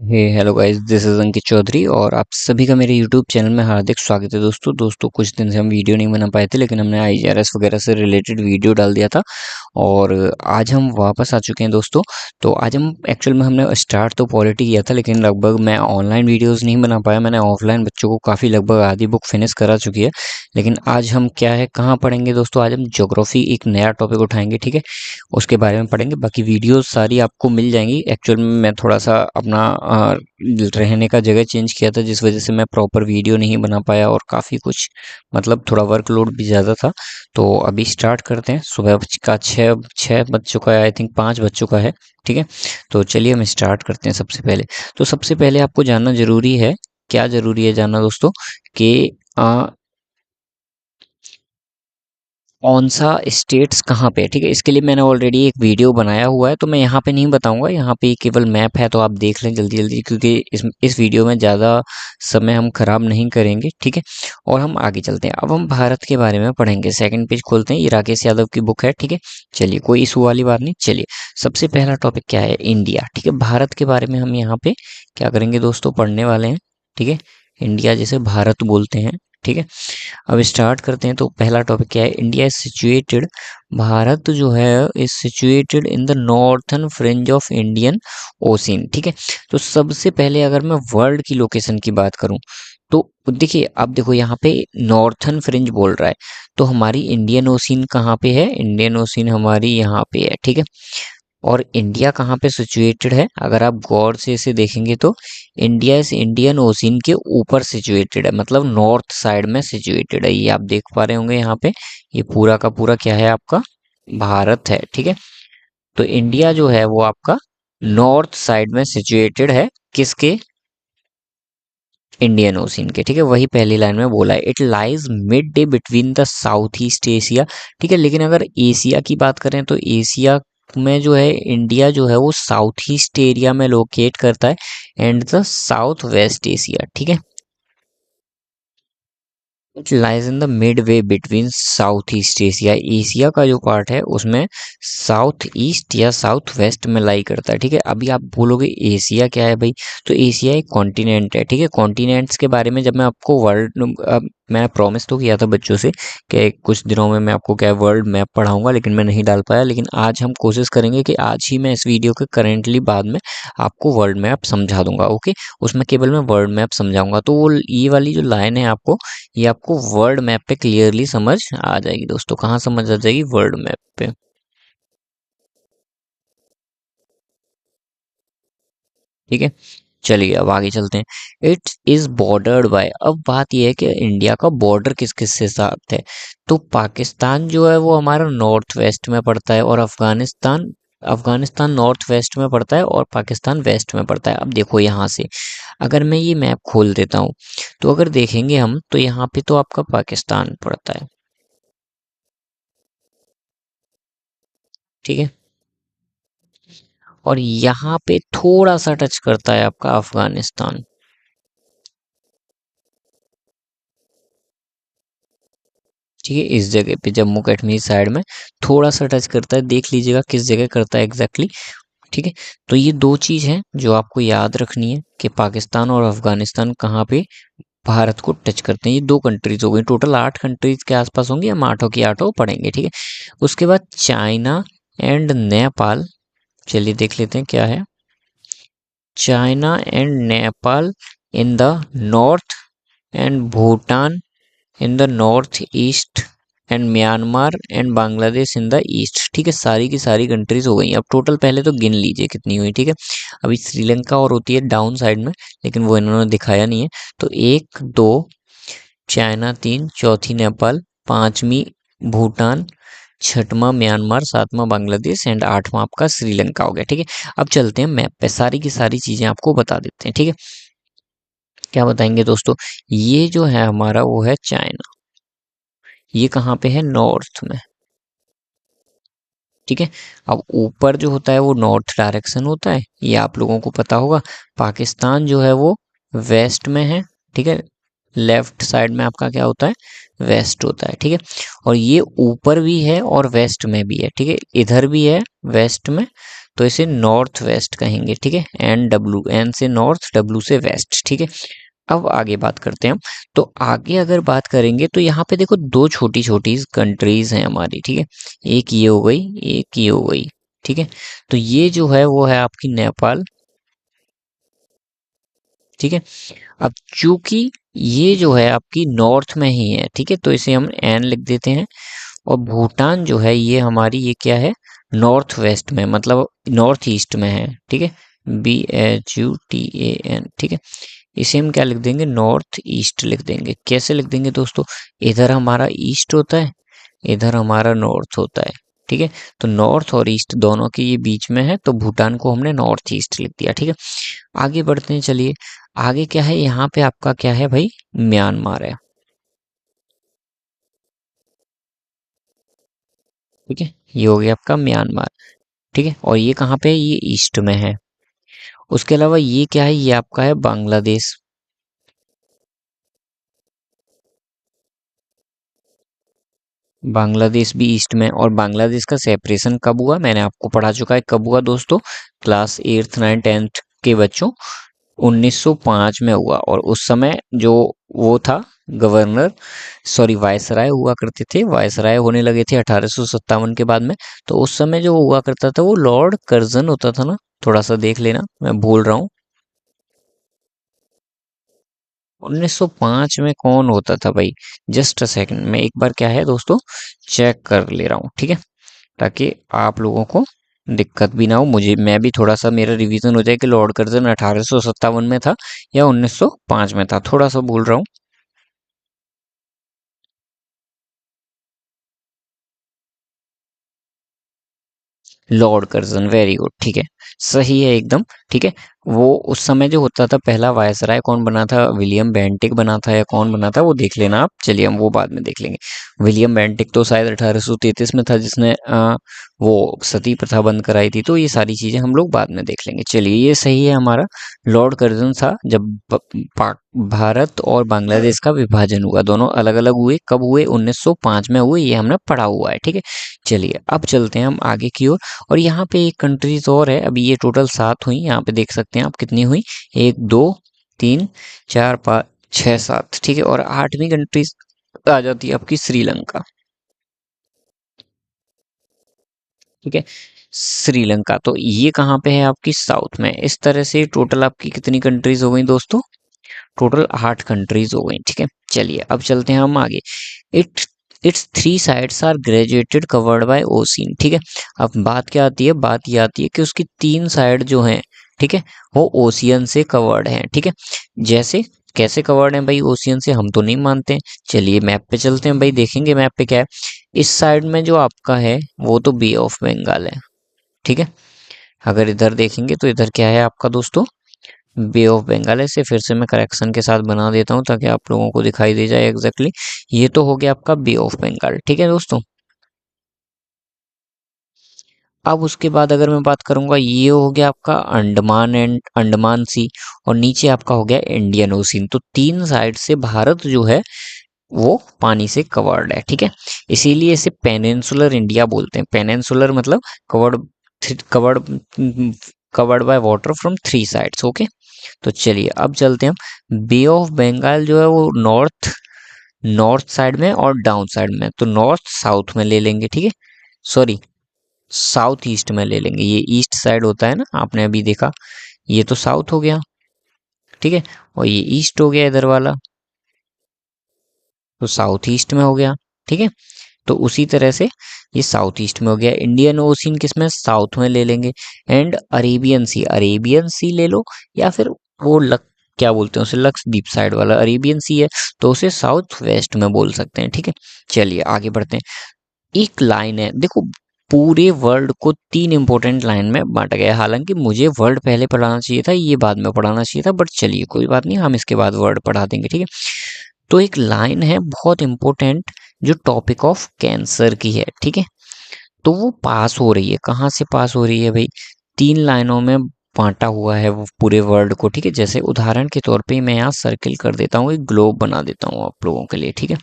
Hello guys, this is अंकित चौधरी और आप सभी का मेरे यूट्यूब चैनल में हार्दिक स्वागत है। दोस्तों कुछ दिन से हम वीडियो नहीं बना पाए थे, लेकिन हमने आईजीआरएस वगैरह से रिलेटेड वीडियो डाल दिया था और आज हम वापस आ चुके हैं दोस्तों। तो आज हम एक्चुअल में हमने स्टार्ट तो पॉलिटी किया था, लेकिन लगभग मैं ऑनलाइन वीडियोस नहीं बना पाया। मैंने ऑफलाइन बच्चों को काफ़ी लगभग आधी बुक फिनिश करा चुकी है। लेकिन आज हम क्या है, कहाँ पढ़ेंगे दोस्तों? आज हम ज्योग्राफी एक नया टॉपिक उठाएंगे, ठीक है। उसके बारे में पढ़ेंगे। बाकी वीडियोस सारी आपको मिल जाएंगी। एक्चुअल में मैं थोड़ा सा अपना रहने का जगह चेंज किया था, जिस वजह से मैं प्रॉपर वीडियो नहीं बना पाया और काफ़ी कुछ मतलब थोड़ा वर्कलोड भी ज़्यादा था। तो अभी स्टार्ट करते हैं। सुबह का छः बज चुका है, आई थिंक 5 बज चुका है, ठीक है। तो चलिए हम स्टार्ट करते हैं। सबसे पहले तो सबसे पहले आपको जानना ज़रूरी है, क्या ज़रूरी है जानना दोस्तों, कि कौन सा स्टेट्स कहाँ पे है, ठीक है। इसके लिए मैंने ऑलरेडी एक वीडियो बनाया हुआ है, तो मैं यहाँ पे नहीं बताऊंगा। यहाँ पे केवल मैप है, तो आप देख लें जल्दी जल्दी, क्योंकि इस वीडियो में ज़्यादा समय हम खराब नहीं करेंगे, ठीक है। और हम आगे चलते हैं। अब हम भारत के बारे में पढ़ेंगे। सेकंड पेज खोलते हैं, ये राकेश यादव की बुक है, ठीक है। चलिए, कोई इशू वाली बात नहीं। चलिए, सबसे पहला टॉपिक क्या है? इंडिया, ठीक है। भारत के बारे में हम यहाँ पे क्या करेंगे दोस्तों, पढ़ने वाले हैं, ठीक है। इंडिया जिसे भारत बोलते हैं, ठीक है। अब स्टार्ट करते हैं। तो पहला टॉपिक क्या है? इंडिया इज सिचुएटेड, भारत जो है is situated in the northern fringe of Indian ocean, ठीक है। तो सबसे पहले अगर मैं वर्ल्ड की लोकेशन की बात करूं, तो देखिए, अब देखो यहाँ पे नॉर्थन फ्रिंज बोल रहा है, तो हमारी इंडियन ओशियन कहाँ पे है? इंडियन ओशियन हमारी यहाँ पे है, ठीक है। और इंडिया कहाँ पे सिचुएटेड है? अगर आप गौर से इसे देखेंगे तो इंडिया इस इंडियन ओशियन के ऊपर सिचुएटेड है, मतलब नॉर्थ साइड में सिचुएटेड है। ये आप देख पा रहे होंगे यहाँ पे, ये पूरा का पूरा क्या है आपका? भारत है, ठीक है। तो इंडिया जो है वो आपका नॉर्थ साइड में सिचुएटेड है, किसके? इंडियन ओशियन के, ठीक है। वही पहली लाइन में बोला है, it lies mid day between the south east Asia, ठीक है। लेकिन अगर एशिया की बात करें तो एशिया में जो है इंडिया जो है वो साउथ ईस्ट एरिया में लोकेट करता है, and the south west Asia, ठीक है। It lies in the mid way between south east Asia, Asia का जो पार्ट है उसमें साउथ ईस्ट या साउथ वेस्ट में लाई करता है, ठीक है। अभी आप बोलोगे एशिया क्या है भाई? तो एशिया एक कॉन्टिनेंट है, ठीक है। कॉन्टिनेंट्स के बारे में जब मैं आपको मैं प्रॉमिस तो किया था बच्चों से कि कुछ दिनों में मैं आपको क्या है वर्ल्ड मैप पढ़ाऊंगा, लेकिन मैं नहीं डाल पाया। लेकिन आज हम कोशिश करेंगे कि आज ही मैं इस वीडियो के करेंटली बाद में आपको वर्ल्ड मैप समझा दूंगा, ओके। उसमें केवल मैं वर्ल्ड मैप समझाऊंगा, तो वो ये वाली जो लाइन है आपको, ये आपको वर्ल्ड मैप पे क्लियरली समझ आ जाएगी दोस्तों। कहाँ समझ आ जाएगी? वर्ल्ड मैप पे, ठीक है। चलिए अब आगे चलते हैं। इट इज बॉर्डर्ड बाय, अब बात यह है कि इंडिया का बॉर्डर किस किस से साथ है। तो पाकिस्तान जो है वो हमारा नॉर्थ वेस्ट में पड़ता है, और अफगानिस्तान अफगानिस्तान नॉर्थ वेस्ट में पड़ता है, और पाकिस्तान वेस्ट में पड़ता है। अब देखो यहाँ से अगर मैं ये मैप खोल देता हूँ, तो अगर देखेंगे हम तो यहाँ पे तो आपका पाकिस्तान पड़ता है, ठीक है। और यहाँ पे थोड़ा सा टच करता है आपका अफगानिस्तान, ठीक है। इस जगह पे जम्मू कश्मीर साइड में थोड़ा सा टच करता है, देख लीजिएगा किस जगह करता है एग्जैक्टली, ठीक है। तो ये दो चीज हैं जो आपको याद रखनी है कि पाकिस्तान और अफगानिस्तान कहाँ पे भारत को टच करते हैं। ये दो कंट्रीज हो गई, टोटल 8 कंट्रीज के आसपास होंगी, हम आठों की आठों पढ़ेंगे, ठीक है। उसके बाद चाइना एंड नेपाल, चलिए देख लेते हैं क्या है। China and Nepal in the north, and Bhutan in the north east, and Myanmar and Bangladesh in the east, ठीक है। सारी की सारी कंट्रीज हो गई। अब टोटल पहले तो गिन लीजिए कितनी हुई, ठीक है। अभी श्रीलंका और होती है डाउन साइड में, लेकिन वो इन्होंने दिखाया नहीं है। तो 1 2, चाइना 3, चौथी नेपाल, पांचवी भूटान, छठवां म्यांमार, सातवां बांग्लादेश, एंड आठवां आपका श्रीलंका हो गया, ठीक है। अब चलते हैं मैप पे, सारी की सारी चीजें आपको बता देते हैं, ठीक है। क्या बताएंगे दोस्तों? ये जो है हमारा वो है चाइना, ये कहाँ पे है? नॉर्थ में, ठीक है। अब ऊपर जो होता है वो नॉर्थ डायरेक्शन होता है, ये आप लोगों को पता होगा। पाकिस्तान जो है वो वेस्ट में है, ठीक है। लेफ्ट साइड में आपका क्या होता है? वेस्ट होता है, ठीक है। और ये ऊपर भी है और वेस्ट में भी है, ठीक है। इधर भी है वेस्ट में, तो इसे नॉर्थ वेस्ट कहेंगे, ठीक है। एन डब्ल्यू, एन से नॉर्थ, डब्ल्यू से वेस्ट, ठीक है। अब आगे बात करते हैं हम। तो आगे अगर बात करेंगे तो यहाँ पे देखो दो छोटी छोटी कंट्रीज हैं हमारी, ठीक है। एक ये हो गई, एक ये हो गई, ठीक है। तो ये जो है वो है आपकी नेपाल, ठीक है। अब चूंकि ये जो है आपकी नॉर्थ में ही है, ठीक है, तो इसे हम एन लिख देते हैं। और भूटान जो है ये हमारी, ये क्या है, नॉर्थ वेस्ट में, मतलब नॉर्थ ईस्ट में है, ठीक है। BHUTAN, ठीक है। इसे हम क्या लिख देंगे, नॉर्थ ईस्ट लिख देंगे। कैसे लिख देंगे दोस्तों, इधर हमारा ईस्ट होता है, इधर हमारा नॉर्थ होता है, ठीक है। तो नॉर्थ और ईस्ट दोनों के ये बीच में है, तो भूटान को हमने नॉर्थ ईस्ट लिख दिया, ठीक है। आगे बढ़ते हैं, चलिए। आगे क्या है, यहाँ पे आपका क्या है भाई, म्यांमार है, ठीक है। ये हो गया आपका म्यांमार, ठीक है। और ये कहाँ पे है, ये ईस्ट में है। उसके अलावा ये क्या है, ये आपका है बांग्लादेश, बांग्लादेश भी ईस्ट में। और बांग्लादेश का सेपरेशन कब हुआ, मैंने आपको पढ़ा चुका है कब हुआ दोस्तों, क्लास 8th 9th 10th के बच्चों, 1905 में हुआ। और उस समय जो वो था गवर्नर, सॉरी वायसराय हुआ करते थे, वायसराय होने लगे थे 1857 के बाद में। तो उस समय जो हुआ करता था वो लॉर्ड कर्जन होता था ना, थोड़ा सा देख लेना, मैं भूल रहा हूँ। 1905 में कौन होता था भाई, जस्ट अ सेकंड, मैं एक बार क्या है दोस्तों चेक कर ले रहा हूँ, ठीक है, ताकि आप लोगों को दिक्कत भी ना हो, मुझे मैं भी थोड़ा सा मेरा रिवीजन हो जाए कि लॉर्ड कर्जन 1857 में था या 1905 में था, थोड़ा सा भूल रहा हूँ। लॉर्ड कर्जन, वेरी गुड, ठीक है, सही है एकदम, ठीक है। वो उस समय जो होता था, पहला वायसराय कौन बना था, विलियम बेंटिक बना था या कौन बना था वो देख लेना आप, चलिए हम वो बाद में देख लेंगे। विलियम बेंटिक तो शायद 1833 में था, जिसने वो सती प्रथा बंद कराई थी। तो ये सारी चीजें हम लोग बाद में देख लेंगे, चलिए ये सही है हमारा। लॉर्ड कर्जन था जब भारत और बांग्लादेश का विभाजन हुआ, दोनों अलग अलग हुए, कब हुए, 1905 में हुए, ये हमने पढ़ा हुआ है, ठीक है। चलिए अब चलते हैं हम आगे की ओर। और यहाँ पे एक कंट्रीज और है, अभी ये टोटल 7 हुई, यहाँ पे देख सकते हैं आप कितनी हुई, 1 2 3 4 5 6 7, ठीक है। और 8वीं कंट्रीज आ जाती है आपकी श्रीलंका, ठीक है। श्रीलंका तो ये कहाँ पे है, आपकी साउथ में। इस तरह से टोटल आपकी कितनी कंट्रीज हो गई दोस्तों, टोटल 8 कंट्रीज हो गई, ठीक है। चलिए अब चलते हैं हम आगे। It it's 3 sides are graduated covered by ocean, ठीक है। अब बात क्या आती है, बात ये आती है कि उसकी 3 साइड जो हैं, ठीक है, वो ओशियन से कवर्ड हैं, ठीक है। जैसे कैसे कवर्ड हैं भाई ओशियन से, हम तो नहीं मानते हैं। चलिए मैप पे चलते हैं भाई, देखेंगे मैप पे क्या है। इस साइड में जो आपका है वो तो बे ऑफ बंगाल है, ठीक है। अगर इधर देखेंगे तो इधर क्या है आपका दोस्तों, बे ऑफ बंगाल है। इसे फिर से मैं करेक्शन के साथ बना देता हूँ ताकि आप लोगों को दिखाई दे जाए एग्जैक्टली। ये तो हो गया आपका बे ऑफ बंगाल, ठीक है दोस्तों। अब उसके बाद अगर मैं बात करूंगा, ये हो गया आपका अंडमान एंड अंडमान सी, और नीचे आपका हो गया इंडियन ओशियन। तो 3 साइड से भारत जो है वो पानी से कवर्ड है, ठीक है। इसीलिए इसे पेनिनसुलर इंडिया बोलते हैं। पेनिनसुलर मतलब covered, covered covered by water from 3 sides, okay. तो चलिए अब चलते हैं हम। बे ऑफ बंगाल जो है वो नॉर्थ नॉर्थ साइड में और डाउन साइड में, तो नॉर्थ साउथ में ले लेंगे, ठीक है। सॉरी, साउथ ईस्ट में ले लेंगे, ये ईस्ट साइड होता है ना, आपने अभी देखा, ये तो साउथ हो गया, ठीक है। और ये ईस्ट हो गया इधर वाला, तो साउथ ईस्ट में हो गया, ठीक है। तो उसी तरह से ये साउथ ईस्ट में हो गया। इंडियन ओशियन किसमें, साउथ में ले लेंगे। एंड अरेबियन सी, अरेबियन सी ले लो, या फिर वो क्या बोलते हैं उसे, लक्षद्वीप साइड वाला अरेबियन सी है, तो उसे साउथ वेस्ट में बोल सकते हैं, ठीक है। चलिए आगे बढ़ते हैं। एक लाइन है देखो, पूरे वर्ल्ड को 3 इंपॉर्टेंट लाइन में बांटा गया है। हालांकि मुझे वर्ल्ड पहले पढ़ाना चाहिए था, ये बाद में पढ़ाना चाहिए था, बट चलिए कोई बात नहीं, हम इसके बाद वर्ड पढ़ा देंगे, ठीक है। तो एक लाइन है बहुत इंपॉर्टेंट, जो टॉपिक ऑफ कैंसर की है, ठीक है। तो वो पास हो रही है, कहाँ से पास हो रही है भाई, 3 लाइनों में बांटा हुआ है वो पूरे वर्ल्ड को, ठीक है। जैसे उदाहरण के तौर पे मैं यहाँ सर्किल कर देता हूँ, एक ग्लोब बना देता हूँ आप लोगों के लिए, ठीक है।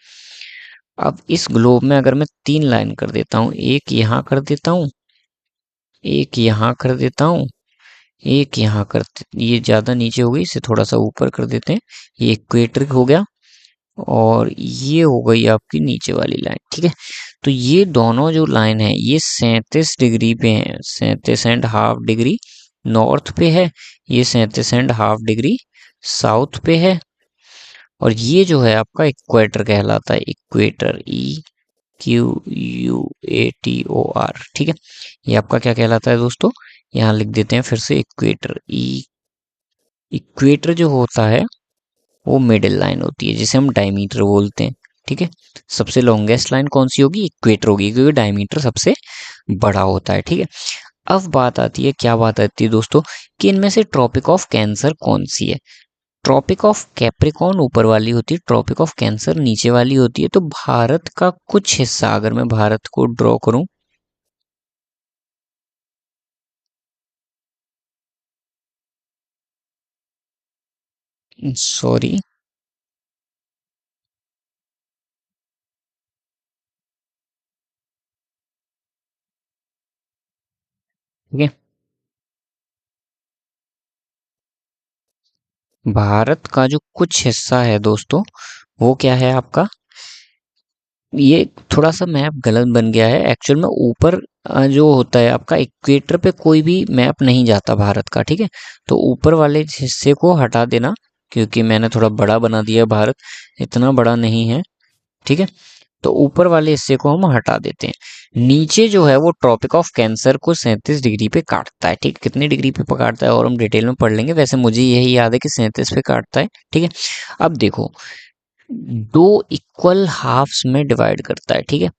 अब इस ग्लोब में अगर मैं 3 लाइन कर देता हूँ, एक यहाँ कर देता हूँ, एक यहाँ कर देता हूँ, एक यहाँ ये ज़्यादा नीचे हो गई, इसे थोड़ा सा ऊपर कर देते हैं। ये इक्वेटर हो गया और ये हो गई आपकी नीचे वाली लाइन, ठीक है। तो ये दोनों जो लाइन है ये 37 डिग्री पे है, 37.5 डिग्री नॉर्थ पे है, ये 37.5 डिग्री साउथ पे है। और ये जो है आपका इक्वेटर कहलाता है, इक्वेटर, EQUATOR, ठीक है। ये आपका क्या कहलाता है दोस्तों, यहाँ लिख देते हैं फिर से, इक्वेटर। इक्वेटर जो होता है वो मिडिल लाइन होती है, जिसे हम डायमीटर बोलते हैं, ठीक है। सबसे लॉन्गेस्ट लाइन कौन सी होगी, इक्वेटर होगी, क्योंकि डायमीटर सबसे बड़ा होता है, ठीक है। अब बात आती है, क्या बात आती है दोस्तों, कि इनमें से ट्रॉपिक ऑफ कैंसर कौन सी है। ट्रॉपिक ऑफ कैप्रिकॉर्न ऊपर वाली होती है, ट्रॉपिक ऑफ कैंसर नीचे वाली होती है। तो भारत का कुछ हिस्सा अगर मैं भारत को ड्रॉ करूं, सॉरी, ठीक है। भारत का जो कुछ हिस्सा है दोस्तों, वो क्या है आपका, ये थोड़ा सा मैप गलत बन गया है एक्चुअल में। ऊपर जो होता है आपका इक्वेटर पे कोई भी मैप नहीं जाता भारत का, ठीक है। तो ऊपर वाले हिस्से को हटा देना, क्योंकि मैंने थोड़ा बड़ा बना दिया है, भारत इतना बड़ा नहीं है, ठीक है। तो ऊपर वाले हिस्से को हम हटा देते हैं। नीचे जो है वो ट्रॉपिक ऑफ कैंसर को 37 डिग्री पे काटता है, ठीक है। कितनी डिग्री पे काटता है और हम डिटेल में पढ़ लेंगे, वैसे मुझे यही याद है कि 37 पे काटता है, ठीक है। अब देखो, दो इक्वल हाफ्स में डिवाइड करता है, ठीक है।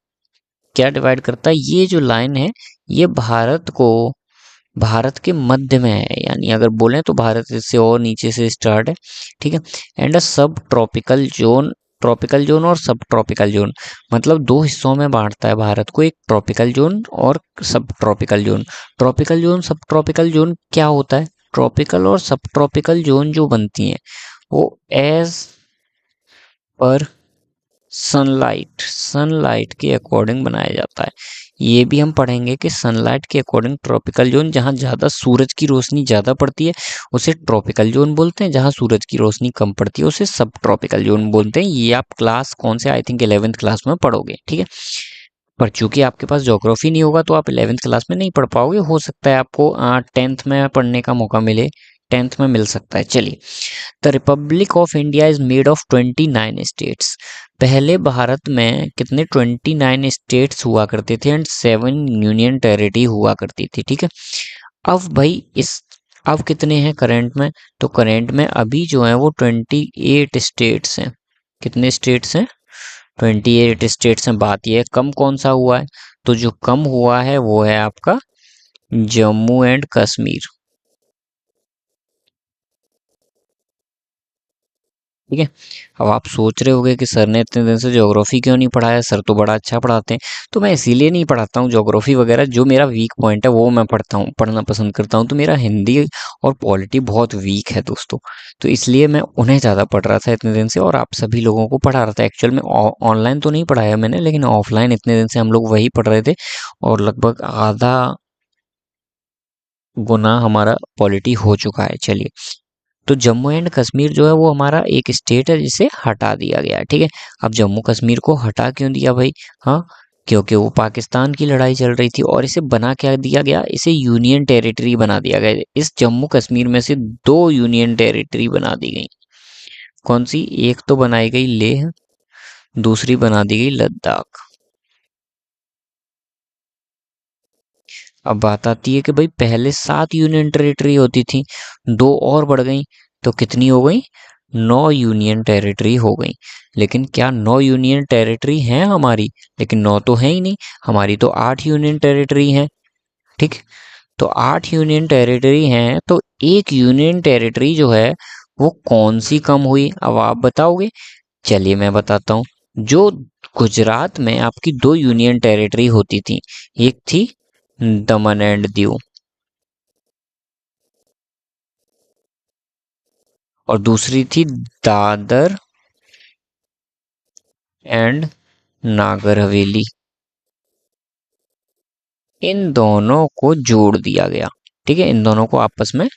क्या डिवाइड करता है, ये जो लाइन है ये भारत के मध्य में है, यानी अगर बोलें तो भारत इससे और नीचे से स्टार्ट है, ठीक है। एंड अ सब ट्रॉपिकल जोन, ट्रॉपिकल जोन और सब ट्रॉपिकल जोन, मतलब दो हिस्सों में बांटता है भारत को, एक ट्रॉपिकल जोन और सब ट्रॉपिकल जोन। ट्रॉपिकल जोन, सब ट्रॉपिकल जोन क्या होता है, ट्रॉपिकल और सब ट्रॉपिकल जोन जो बनती हैं वो एज पर सनलाइट के अकॉर्डिंग बनाया जाता है। ये भी हम पढ़ेंगे कि सनलाइट के अकॉर्डिंग ट्रॉपिकल जोन, जहाँ ज़्यादा सूरज की रोशनी ज़्यादा पड़ती है उसे ट्रॉपिकल जोन बोलते हैं, जहाँ सूरज की रोशनी कम पड़ती है उसे सब ट्रॉपिकल जोन बोलते हैं। ये आप क्लास कौन से, आई थिंक 11th क्लास में पढ़ोगे, ठीक है। पर चूंकि आपके पास ज्योग्राफी नहीं होगा तो आप 11th क्लास में नहीं पढ़ पाओगे, हो सकता है आपको 10th में पढ़ने का मौका मिले, 10th में मिल सकता है। चलिए, the Republic of India is made of 29 states. पहले भारत में कितने, 29 स्टेट्स हुआ करते थे एंड 7 यूनियन टेरिटरी हुआ करती थी, ठीक है। अब भाई इस, अब कितने हैं करंट में, तो करंट में अभी जो है वो 28 स्टेट्स हैं। कितने स्टेट्स हैं, 28 स्टेट्स हैं। बात यह है कम कौन सा हुआ है, तो जो कम हुआ है वो है आपका जम्मू एंड कश्मीर, ठीक है। अब आप सोच रहे होंगे कि सर ने इतने दिन से ज्योग्राफी क्यों नहीं पढ़ाया, सर तो बड़ा अच्छा पढ़ाते हैं। तो मैं इसीलिए नहीं पढ़ाता हूँ ज्योग्राफी वगैरह, जो मेरा वीक पॉइंट है वो मैं पढ़ता हूँ, पढ़ना पसंद करता हूँ। तो मेरा हिंदी और पॉलिटी बहुत वीक है दोस्तों, तो इसलिए मैं उन्हें ज़्यादा पढ़ रहा था इतने दिन से और आप सभी लोगों को पढ़ा रहा था। एक्चुअल में ऑनलाइन तो नहीं पढ़ाया मैंने, लेकिन ऑफलाइन इतने दिन से हम लोग वही पढ़ रहे थे और लगभग आधा गुना हमारा पॉलिटी हो चुका है। चलिए, तो जम्मू एंड कश्मीर जो है वो हमारा एक स्टेट है जिसे हटा दिया गया है, ठीक है। अब जम्मू कश्मीर को हटा क्यों दिया भाई, हाँ, क्योंकि वो पाकिस्तान की लड़ाई चल रही थी। और इसे बना क्या दिया गया, इसे यूनियन टेरिटरी बना दिया गया। इस जम्मू कश्मीर में से दो यूनियन टेरिटरी बना दी गई। कौन सी, एक तो बनाई गई लेह, दूसरी बना दी गई लद्दाख। अब बात आती है कि भाई पहले 7 यूनियन टेरिटरी होती थी, दो और बढ़ गई, तो कितनी हो गई, 9 यूनियन टेरिटरी हो गई। लेकिन क्या 9 यूनियन टेरिटरी हैं हमारी, लेकिन 9 तो है ही नहीं, हमारी तो 8 यूनियन टेरिटरी हैं, ठीक। तो 8 यूनियन टेरिटरी हैं, तो एक यूनियन टेरिटरी जो है वो कौन सी कम हुई, अब आप बताओगे। चलिए मैं बताता हूँ। जो गुजरात में आपकी 2 यूनियन टेरिटरी होती थी, एक थी दमन एंड दीव और दूसरी थी दादर एंड नागर हवेली। इन दोनों को जोड़ दिया गया। ठीक है, इन दोनों को आपस में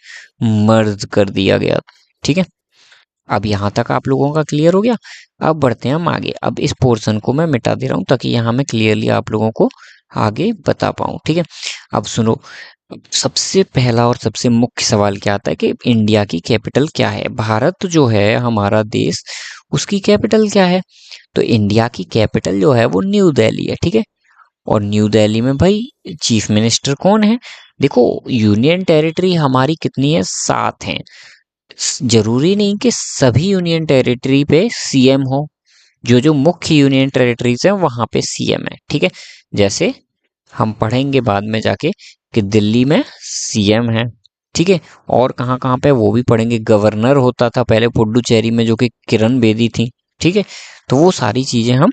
मर्ज कर दिया गया। ठीक है, अब यहाँ तक आप लोगों का क्लियर हो गया। अब बढ़ते हैं हम आगे। अब इस पोर्शन को मैं मिटा दे रहा हूँ ताकि यहाँ मैं क्लियरली आप लोगों को आगे बता पाऊँ। ठीक है, अब सुनो, सबसे पहला और सबसे मुख्य सवाल क्या आता है कि इंडिया की कैपिटल क्या है। भारत जो है हमारा देश, उसकी कैपिटल क्या है। तो इंडिया की कैपिटल जो है वो न्यू दिल्ली है। ठीक है, और न्यू दिल्ली में भाई चीफ मिनिस्टर कौन है। देखो, यूनियन टेरिटरी हमारी कितनी है, 7 हैं। जरूरी नहीं कि सभी यूनियन टेरिटरी पे सीएम हो। जो जो मुख्य यूनियन टेरिटरीज हैं वहां पे सीएम है। ठीक है, जैसे हम पढ़ेंगे बाद में जाके कि दिल्ली में सीएम है। ठीक है, और कहाँ कहाँ पे वो भी पढ़ेंगे। गवर्नर होता था पहले पुडुचेरी में, जो कि किरण बेदी थी। ठीक है, तो वो सारी चीजें हम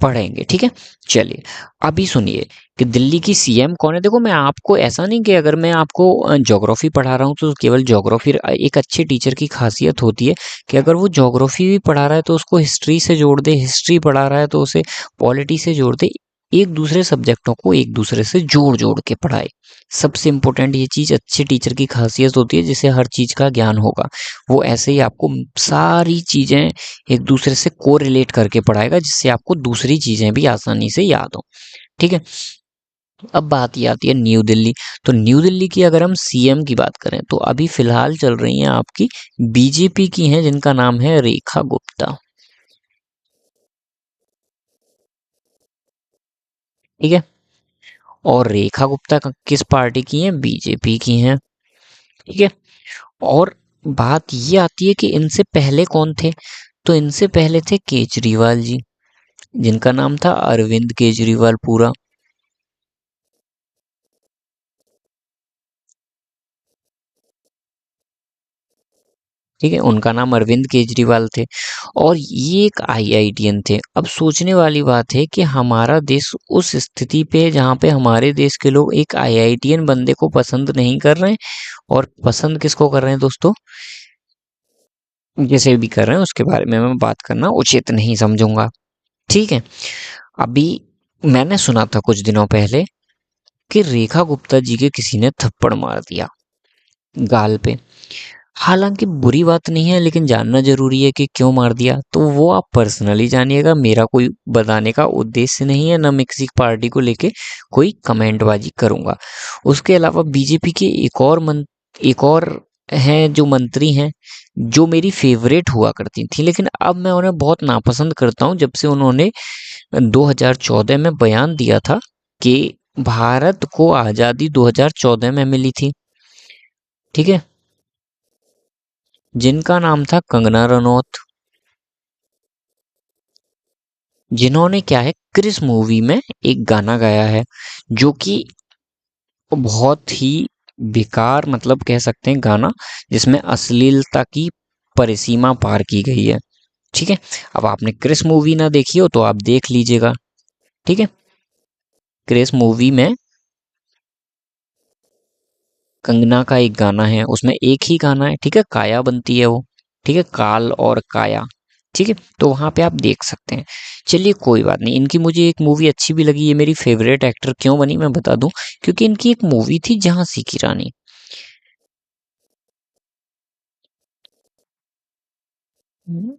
पढ़ेंगे। ठीक है, चलिए अभी सुनिए कि दिल्ली की सीएम कौन है। देखो, मैं आपको ऐसा नहीं कि अगर मैं आपको ज्योग्राफी पढ़ा रहा हूँ तो केवल ज्योग्राफी, एक अच्छे टीचर की खासियत होती है कि अगर वो ज्योग्राफी भी पढ़ा रहा है तो उसको हिस्ट्री से जोड़ दे, हिस्ट्री पढ़ा रहा है तो उसे पॉलिटी से जोड़ दे। एक दूसरे सब्जेक्टों को एक दूसरे से जोड़ जोड़ के पढ़ाए। सबसे इंपॉर्टेंट ये चीज अच्छे टीचर की खासियत होती है, जिसे हर चीज का ज्ञान होगा। वो ऐसे ही आपको सारी चीजें एक दूसरे से कोरिलेट करके पढ़ाएगा, जिससे आपको दूसरी चीजें भी आसानी से याद हो। ठीक है, अब बात ये आती है न्यू दिल्ली। तो न्यू दिल्ली की अगर हम सीएम की बात करें तो अभी फिलहाल चल रही हैं आपकी बीजेपी की हैं, जिनका नाम है रेखा गुप्ता। ठीक है, और रेखा गुप्ता किस पार्टी की हैं, बीजेपी की हैं। ठीक है, और बात ये आती है कि इनसे पहले कौन थे। तो इनसे पहले थे केजरीवाल जी, जिनका नाम था अरविंद केजरीवाल पूरा। ठीक है, उनका नाम अरविंद केजरीवाल थे, और ये एक आईआईटीएन थे। अब सोचने वाली बात है कि हमारा देश उस स्थिति पे है जहाँ पे हमारे देश के लोग एक आईआईटीएन बंदे को पसंद नहीं कर रहे हैं, और पसंद किसको कर रहे हैं दोस्तों, जिसे भी कर रहे हैं उसके बारे में मैं बात करना उचित नहीं समझूंगा। ठीक है, अभी मैंने सुना था कुछ दिनों पहले कि रेखा गुप्ता जी के किसी ने थप्पड़ मार दिया गाल पे। हालांकि बुरी बात नहीं है, लेकिन जानना जरूरी है कि क्यों मार दिया। तो वो आप पर्सनली जानिएगा, मेरा कोई बताने का उद्देश्य नहीं है, ना मैं किसी पार्टी को लेके कोई कमेंटबाजी करूंगा। उसके अलावा बीजेपी के एक और हैं जो मंत्री हैं, जो मेरी फेवरेट हुआ करती थी, लेकिन अब मैं उन्हें बहुत नापसंद करता हूं, जब से उन्होंने 2014 में बयान दिया था कि भारत को आज़ादी 2014 में मिली थी। ठीक है, जिनका नाम था कंगना रनौत, जिन्होंने क्या है क्रिस मूवी में एक गाना गाया है, जो कि बहुत ही बेकार, मतलब कह सकते हैं गाना, जिसमें अश्लीलता की परिसीमा पार की गई है। ठीक है, अब आपने क्रिस मूवी ना देखी हो तो आप देख लीजिएगा। ठीक है, क्रिस मूवी में कंगना का एक गाना है, उसमें एक ही गाना है। ठीक है, काया बनती है वो। ठीक है, काल और काया। ठीक है, तो वहां पे आप देख सकते हैं। चलिए कोई बात नहीं, इनकी मुझे एक मूवी अच्छी भी लगी। ये मेरी फेवरेट एक्टर क्यों बनी मैं बता दूं, क्योंकि इनकी एक मूवी थी झांसी की रानी। हम्म।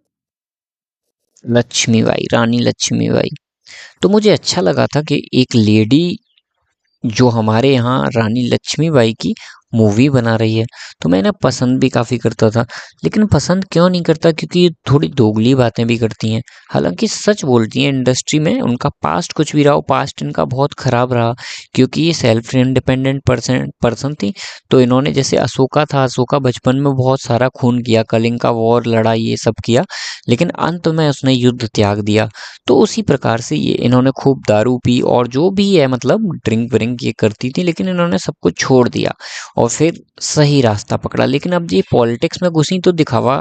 लक्ष्मीबाई, रानी लक्ष्मीबाई। तो मुझे अच्छा लगा था कि एक लेडी जो हमारे यहाँ रानी लक्ष्मीबाई की मूवी बना रही है। तो मैं इन्हें पसंद भी काफ़ी करता था, लेकिन पसंद क्यों नहीं करता, क्योंकि ये थोड़ी दोगली बातें भी करती हैं। हालांकि सच बोलती हैं, इंडस्ट्री में उनका पास्ट कुछ भी रहा हो, पास्ट इनका बहुत खराब रहा, क्योंकि ये सेल्फ इंडिपेंडेंट पर्सन थी। तो इन्होंने, जैसे अशोका था, अशोका बचपन में बहुत सारा खून किया, कलिंग का वॉर लड़ा, ये सब किया, लेकिन अंत में उसने युद्ध त्याग दिया। तो उसी प्रकार से ये इन्होंने खूब दारू पी और जो भी है, मतलब ड्रिंक व्रिंक ये करती थी, लेकिन इन्होंने सब कुछ छोड़ दिया और फिर सही रास्ता पकड़ा। लेकिन अब ये पॉलिटिक्स में घुसी तो दिखावा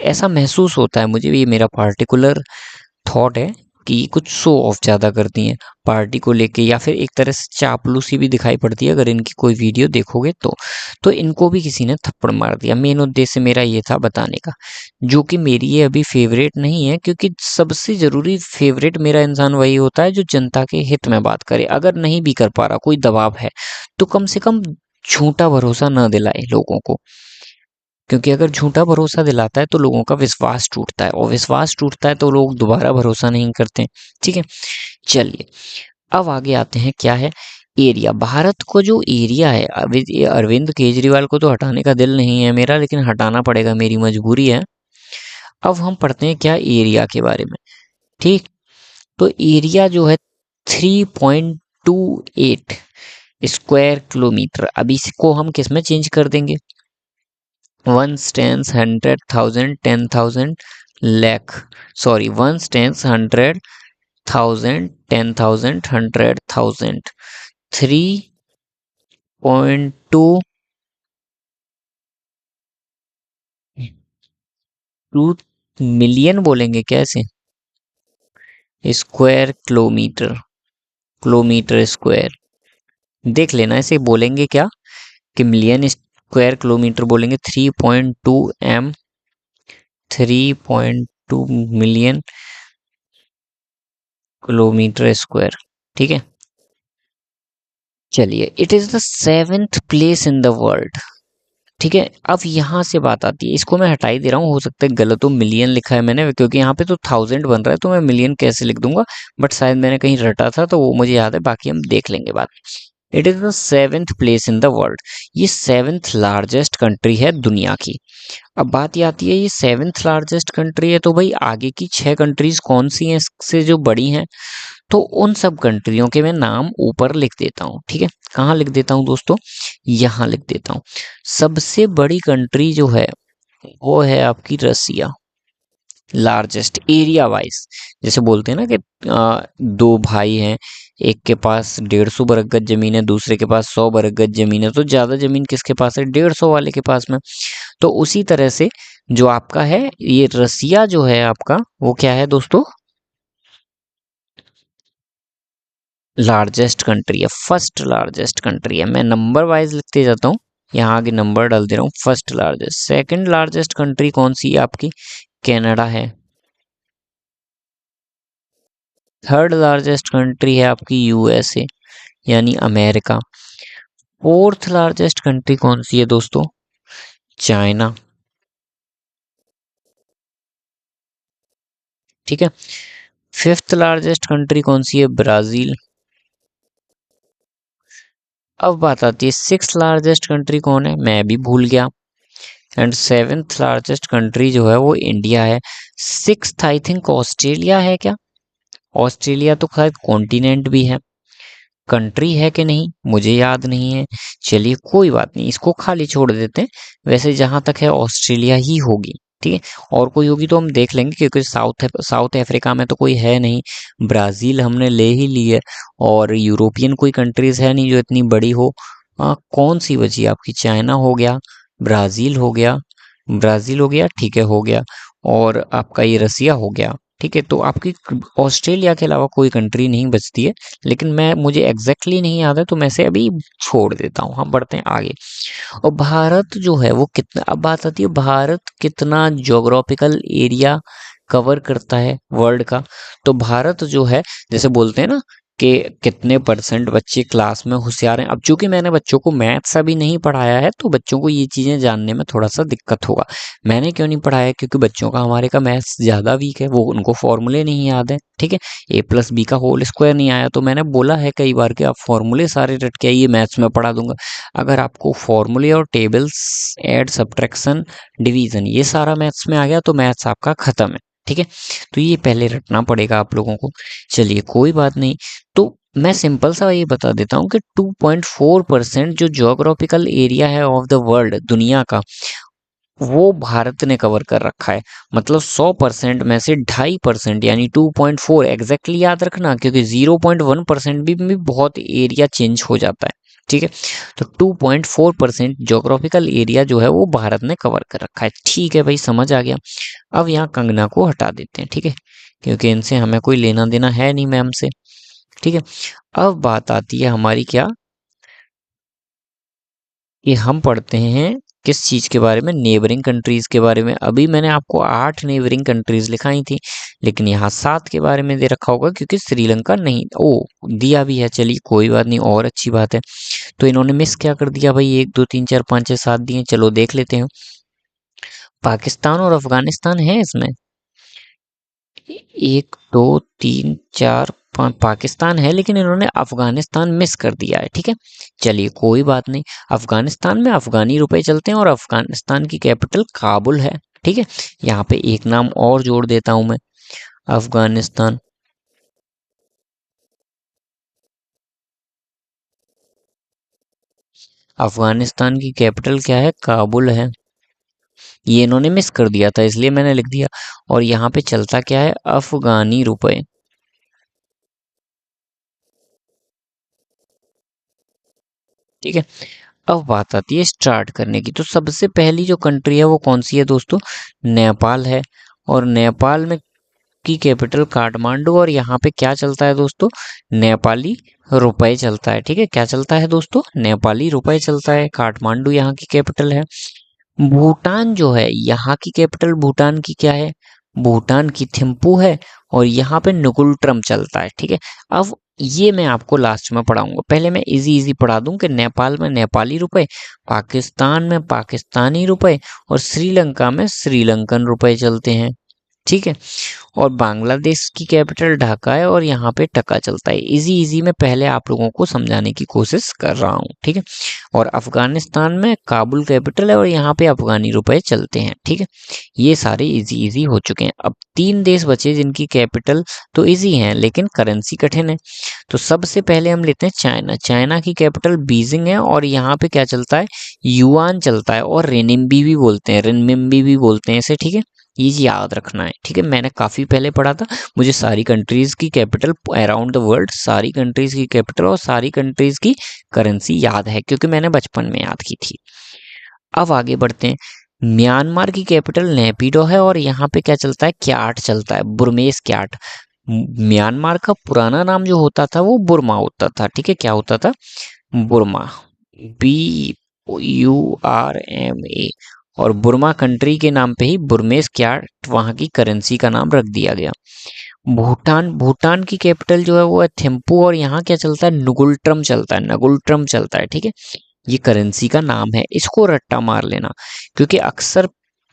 ऐसा महसूस होता है मुझे, ये मेरा पार्टिकुलर थॉट है। कि कुछ शो ऑफ ज़्यादा करती हैं पार्टी को लेके, या फिर एक तरह से चापलूसी भी दिखाई पड़ती है अगर इनकी कोई वीडियो देखोगे तो इनको भी किसी ने थप्पड़ मार दिया। मेन उद्देश्य मेरा ये था बताने का, जो कि मेरी ये अभी फेवरेट नहीं है, क्योंकि सबसे ज़रूरी फेवरेट मेरा इंसान वही होता है जो जनता के हित में बात करे। अगर नहीं भी कर पा रहा, कोई दबाव है, तो कम से कम झूठा भरोसा न दिलाए लोगों को, क्योंकि अगर झूठा भरोसा दिलाता है तो लोगों का विश्वास टूटता है, और विश्वास टूटता है तो लोग दोबारा भरोसा नहीं करते। ठीक है, चलिए अब आगे आते हैं। क्या है एरिया, भारत को जो एरिया है, ये अरविंद केजरीवाल को तो हटाने का दिल नहीं है मेरा, लेकिन हटाना पड़ेगा, मेरी मजबूरी है। अब हम पढ़ते हैं क्या एरिया के बारे में। ठीक, तो एरिया जो है 3.28 स्क्वायर किलोमीटर। अब इसको हम किस में चेंज कर देंगे, 1 tens 100,000 10,000 lakh, sorry 1 tens 100,000 10,000 100,000 3.2 million बोलेंगे कैसे, स्क्वायर किलोमीटर, किलोमीटर स्क्वायर देख लेना, ऐसे बोलेंगे क्या कि मिलियन स्क्वायर किलोमीटर बोलेंगे, 3.2 एम, 3.2 मिलियन किलोमीटर स्क्वायर। ठीक है, चलिए it is the 7th place in the world. ठीक है, अब यहाँ से बात आती है, इसको मैं हटा ही दे रहा हूँ, हो सकता है गलत हो, मिलियन लिखा है मैंने, क्योंकि यहाँ पे तो 1000 बन रहा है, तो मैं मिलियन कैसे लिख दूंगा, बट शायद मैंने कहीं रटा था तो वो मुझे याद है, बाकी हम देख लेंगे बात। It is the 7th place in the world, ये 7th लार्जेस्ट कंट्री है दुनिया की। अब बात ये आती है, ये 7th लार्जेस्ट कंट्री है, तो भाई आगे की 6 कंट्रीज कौन सी हैं इससे जो बड़ी हैं, तो उन सब कंट्रियों के मैं नाम ऊपर लिख देता हूँ। ठीक है, कहाँ लिख देता हूँ दोस्तों, यहाँ लिख देता हूँ। सबसे बड़ी कंट्री जो है वो है आपकी रसिया, लार्जेस्ट एरिया वाइज। जैसे बोलते हैं ना कि दो भाई हैं, एक के पास 150 बरग गज जमीन है, दूसरे के पास 100 बरग गज जमीन है, तो ज्यादा जमीन किसके पास है, 150 वाले के पास में। तो उसी तरह से जो आपका है ये रसिया जो है आपका, वो क्या है दोस्तों, लार्जेस्ट कंट्री है, फर्स्ट लार्जेस्ट कंट्री है। मैं नंबर वाइज लिखते जाता हूँ, यहाँ आगे नंबर डाल दे रहा हूँ। First largest, second largest country कौन सी है आपकी, कनाडा है। थर्ड लार्जेस्ट कंट्री है आपकी यूएसए, यानी अमेरिका। फोर्थ लार्जेस्ट कंट्री कौन सी है दोस्तों, चाइना। ठीक है, फिफ्थ लार्जेस्ट कंट्री कौन सी है, ब्राजील। अब बात आती है सिक्स लार्जेस्ट कंट्री कौन है, मैं भी भूल गया। एंड सेवेंथ लार्जेस्ट कंट्री जो है वो इंडिया है। सिक्स्थ आई थिंक ऑस्ट्रेलिया है क्या, ऑस्ट्रेलिया तो शायद कॉन्टिनेंट भी है, कंट्री है कि नहीं मुझे याद नहीं है। चलिए कोई बात नहीं, इसको खाली छोड़ देते हैं। वैसे जहां तक है ऑस्ट्रेलिया ही होगी। ठीक है, और कोई होगी तो हम देख लेंगे, क्योंकि साउथ अफ्रीका में तो कोई है नहीं, ब्राजील हमने ले ही ली है, और यूरोपियन कोई कंट्रीज है नहीं जो इतनी बड़ी हो। कौन सी बची आपकी, चाइना हो गया, ब्राजील हो गया, ब्राजील हो गया, ठीक है हो गया, और आपका ये रसिया हो गया। ठीक है, तो आपकी ऑस्ट्रेलिया के अलावा कोई कंट्री नहीं बचती है, लेकिन मैं मुझे एग्जैक्टली नहीं याद है, तो मैं से अभी छोड़ देता हूँ। हम बढ़ते हैं आगे। और भारत जो है वो कितना, अब बात आती है भारत कितना ज्योग्राफिकल एरिया कवर करता है वर्ल्ड का। तो भारत जो है, जैसे बोलते हैं ना कि कितने परसेंट बच्चे क्लास में होशियार हैं। अब चूंकि मैंने बच्चों को मैथ्स अभी नहीं पढ़ाया है, तो बच्चों को ये चीजें जानने में थोड़ा सा दिक्कत होगा। मैंने क्यों नहीं पढ़ाया, क्योंकि बच्चों का हमारे का मैथ्स ज्यादा वीक है, वो उनको फॉर्मूले नहीं याद है। ठीक है, A+B का होल स्क्वायर नहीं आया, तो मैंने बोला है कई बार कि आप फॉर्मूले सारे रट के आइए, मैथ्स में पढ़ा दूंगा। अगर आपको फॉर्मूले और टेबल्स, ऐड सब्ट्रैक्शन, डिवीजन, ये सारा मैथ्स में आ गया तो मैथ्स आपका खत्म है। ठीक है, तो ये पहले रटना पड़ेगा आप लोगों को। चलिए कोई बात नहीं, तो मैं सिंपल सा ये बता देता हूँ कि 2.4% जो ज्योग्राफिकल एरिया है ऑफ द वर्ल्ड, दुनिया का, वो भारत ने कवर कर रखा है। मतलब 100% में से 2.5% यानी 2.4 एग्जैक्टली याद रखना, क्योंकि 0.1% भी बहुत एरिया चेंज हो जाता है। ठीक है, तो 2.4% ज्योग्राफिकल एरिया जो है वो भारत ने कवर कर रखा है। ठीक है भाई, समझ आ गया। अब यहाँ कंगना को हटा देते हैं। ठीक है, क्योंकि इनसे हमें कोई लेना देना है नहीं मैम से। ठीक है, अब बात आती है हमारी क्या, कि हम पढ़ते हैं किस चीज़ के बारे में, नेबरिंग कंट्रीज़ के बारे में। अभी मैंने आपको 8 नेबरिंग कंट्रीज़ लिखाई थी, लेकिन यहाँ 7 के बारे में दे रखा होगा क्योंकि श्रीलंका नहीं दिया भी है। चलिए कोई बात नहीं, और अच्छी बात है। तो इन्होंने मिस क्या कर दिया भाई, 1 2 3 4 5 6 7 दिए। चलो देख लेते हैं। पाकिस्तान और अफगानिस्तान है इसमें। 1 2 3 4 5 पाकिस्तान है, लेकिन इन्होंने अफगानिस्तान मिस कर दिया है। ठीक है, चलिए कोई बात नहीं। अफगानिस्तान में अफगानी रुपए चलते हैं और अफगानिस्तान की कैपिटल काबुल है। ठीक है, यहाँ पे एक नाम और जोड़ देता हूं मैं, अफगानिस्तान। अफगानिस्तान की कैपिटल क्या है, काबुल है। ये इन्होंने मिस कर दिया था इसलिए मैंने लिख दिया। और यहाँ पे चलता क्या है, अफगानी रुपए। ठीक है, अब बात आती है स्टार्ट करने की। तो सबसे पहली जो कंट्री है वो कौन सी है दोस्तों, नेपाल है। और नेपाल में की कैपिटल काठमांडू, और यहाँ पे क्या चलता है दोस्तों, नेपाली रुपए चलता है। ठीक है, क्या चलता है दोस्तों, नेपाली रुपए चलता है। काठमांडू यहाँ की कैपिटल है। भूटान जो है, यहाँ की कैपिटल भूटान की क्या है, भूटान की थिम्पू है। और यहाँ पे नुकुल ट्रम चलता है। ठीक है, अब ये मैं आपको लास्ट में पढ़ाऊंगा। पहले मैं इजी इजी पढ़ा दूं कि नेपाल में नेपाली रुपए, पाकिस्तान में पाकिस्तानी रुपए, और श्रीलंका में श्रीलंकन रुपए चलते हैं। ठीक है, और बांग्लादेश की कैपिटल ढाका है और यहाँ पे टका चलता है। इजी इजी में पहले आप लोगों को समझाने की कोशिश कर रहा हूँ। ठीक है, और अफगानिस्तान में काबुल कैपिटल है और यहाँ पे अफगानी रुपए चलते हैं। ठीक है, ये सारे इजी इजी हो चुके हैं। अब 3 देश बचे जिनकी कैपिटल तो इजी हैं लेकिन करेंसी कठिन है। तो सबसे पहले हम लेते हैं चाइना। चाइना की कैपिटल बीजिंग है और यहाँ पे क्या चलता है, युआन चलता है, और रेनिम्बी भी बोलते हैं, रेनमिम्बी भी बोलते हैं इसे। ठीक है, ये याद रखना है। ठीक है, मैंने काफ़ी पहले पढ़ा था, मुझे सारी कंट्रीज़ की कैपिटल अराउंड द वर्ल्ड, सारी कंट्रीज़ की कैपिटल और सारी कंट्रीज़ की करेंसी याद है क्योंकि मैंने बचपन में याद की थी। अब आगे बढ़ते हैं। म्यांमार की कैपिटल नेपिडो है और यहाँ पे क्या चलता है, क्याट चलता है, बुरमेस क्याट। म्यांमार का पुराना नाम जो होता था वो बुरमा होता था। ठीक है, क्या होता था, बुरमा, BURMA। और बुर्मा कंट्री के नाम पे ही बुरमेस क्याट वहाँ की करेंसी का नाम रख दिया गया। भूटान, भूटान की कैपिटल जो है वो है थिम्पू और यहाँ क्या चलता है, नुगुल चलता है, नगुल चलता है। ठीक है, ये करेंसी का नाम है, इसको रट्टा मार लेना क्योंकि अक्सर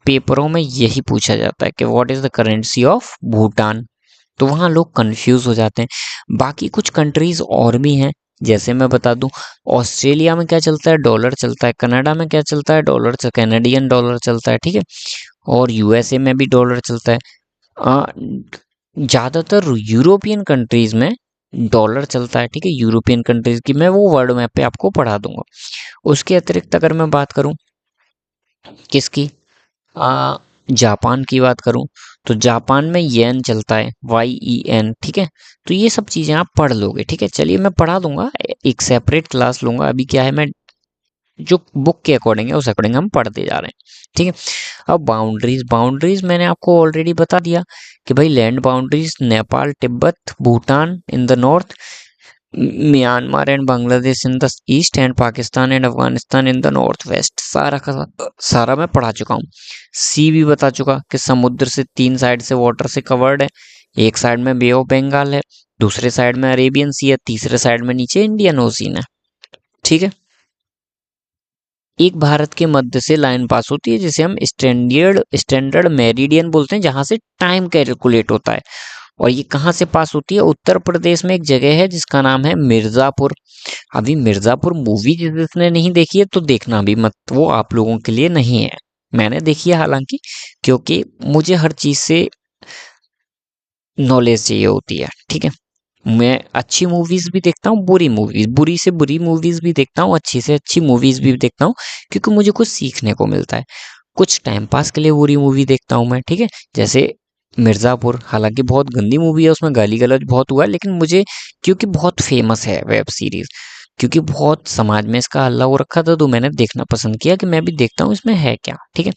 पेपरों में यही पूछा जाता है कि what is the currency of Bhutan. तो वहाँ लोग कंफ्यूज हो जाते हैं। बाकी कुछ कंट्रीज और भी हैं, जैसे मैं बता दूं, ऑस्ट्रेलिया में क्या चलता है, डॉलर चलता है। कनाडा में क्या चलता है, डॉलर, कैनेडियन डॉलर चलता है। ठीक है, और यूएसए में भी डॉलर चलता है। ज़्यादातर यूरोपियन कंट्रीज में डॉलर चलता है। ठीक है, यूरोपियन कंट्रीज की मैं वो वर्ल्ड मैप पे आपको पढ़ा दूंगा। उसके अतिरिक्त अगर मैं बात करूं किसकी, जापान की बात करूं तो जापान में येन चलता है, YEN। ठीक है, तो ये सब चीज़ें आप पढ़ लोगे। ठीक है, चलिए मैं पढ़ा दूंगा, एक सेपरेट क्लास लूंगा। अभी क्या है, मैं जो बुक के अकॉर्डिंग है उस अकॉर्डिंग हम पढ़ते जा रहे हैं। ठीक है, अब बाउंड्रीज, बाउंड्रीज मैंने आपको ऑलरेडी बता दिया कि भाई land boundaries, Nepal Tibet Bhutan in the north, Myanmar and Bangladesh in the east, and Pakistan and Afghanistan in the north west. सारा का सारा मैं पढ़ा चुका हूँ। सी भी बता चुका कि समुद्र से 3 साइड से वाटर से कवर्ड है। एक साइड में बे ऑफ बंगाल है, दूसरे साइड में अरेबियन सी है, तीसरे साइड में नीचे इंडियन ओशियन है। ठीक है, एक भारत के मध्य से लाइन पास होती है जिसे हम स्टैंडर्ड मेरिडियन बोलते हैं, जहां से टाइम कैलकुलेट होता है। और ये कहाँ से पास होती है, उत्तर प्रदेश में एक जगह है जिसका नाम है मिर्जापुर। अभी मिर्जापुर मूवी जिसने नहीं देखी है तो देखना भी मत, वो आप लोगों के लिए नहीं है। मैंने देखी है हालांकि, क्योंकि मुझे हर चीज से नॉलेज चाहिए होती है। ठीक है, मैं अच्छी मूवीज भी देखता हूँ, बुरी मूवीज, बुरी से बुरी मूवीज भी देखता हूँ, अच्छी से अच्छी मूवीज भी देखता हूँ, क्योंकि मुझे कुछ सीखने को मिलता है। कुछ टाइम पास के लिए बुरी मूवी देखता हूँ मैं। ठीक है, जैसे मिर्जापुर, हालांकि बहुत गंदी मूवी है, उसमें गाली गलौज बहुत हुआ है, लेकिन मुझे क्योंकि बहुत फेमस है वेब सीरीज, क्योंकि बहुत समाज में इसका हल्ला हो रखा था, तो मैंने देखना पसंद किया कि मैं भी देखता हूँ इसमें है क्या। ठीक है,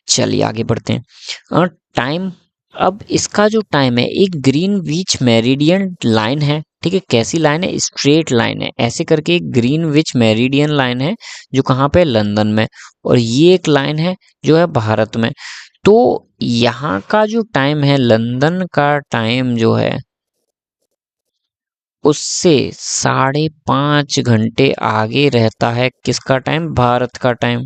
चलिए आगे बढ़ते हैं। टाइम अब इसका जो टाइम है, एक ग्रीनविच मेरिडियन लाइन है, ठीक है। कैसी लाइन है? स्ट्रेट लाइन है, ऐसे करके एक ग्रीनविच मेरिडियन लाइन है जो कहाँ पे? लंदन में। और ये एक लाइन है जो है भारत में। तो यहाँ का जो टाइम है, लंदन का टाइम जो है उससे 5.5 घंटे आगे रहता है। किसका टाइम? भारत का टाइम।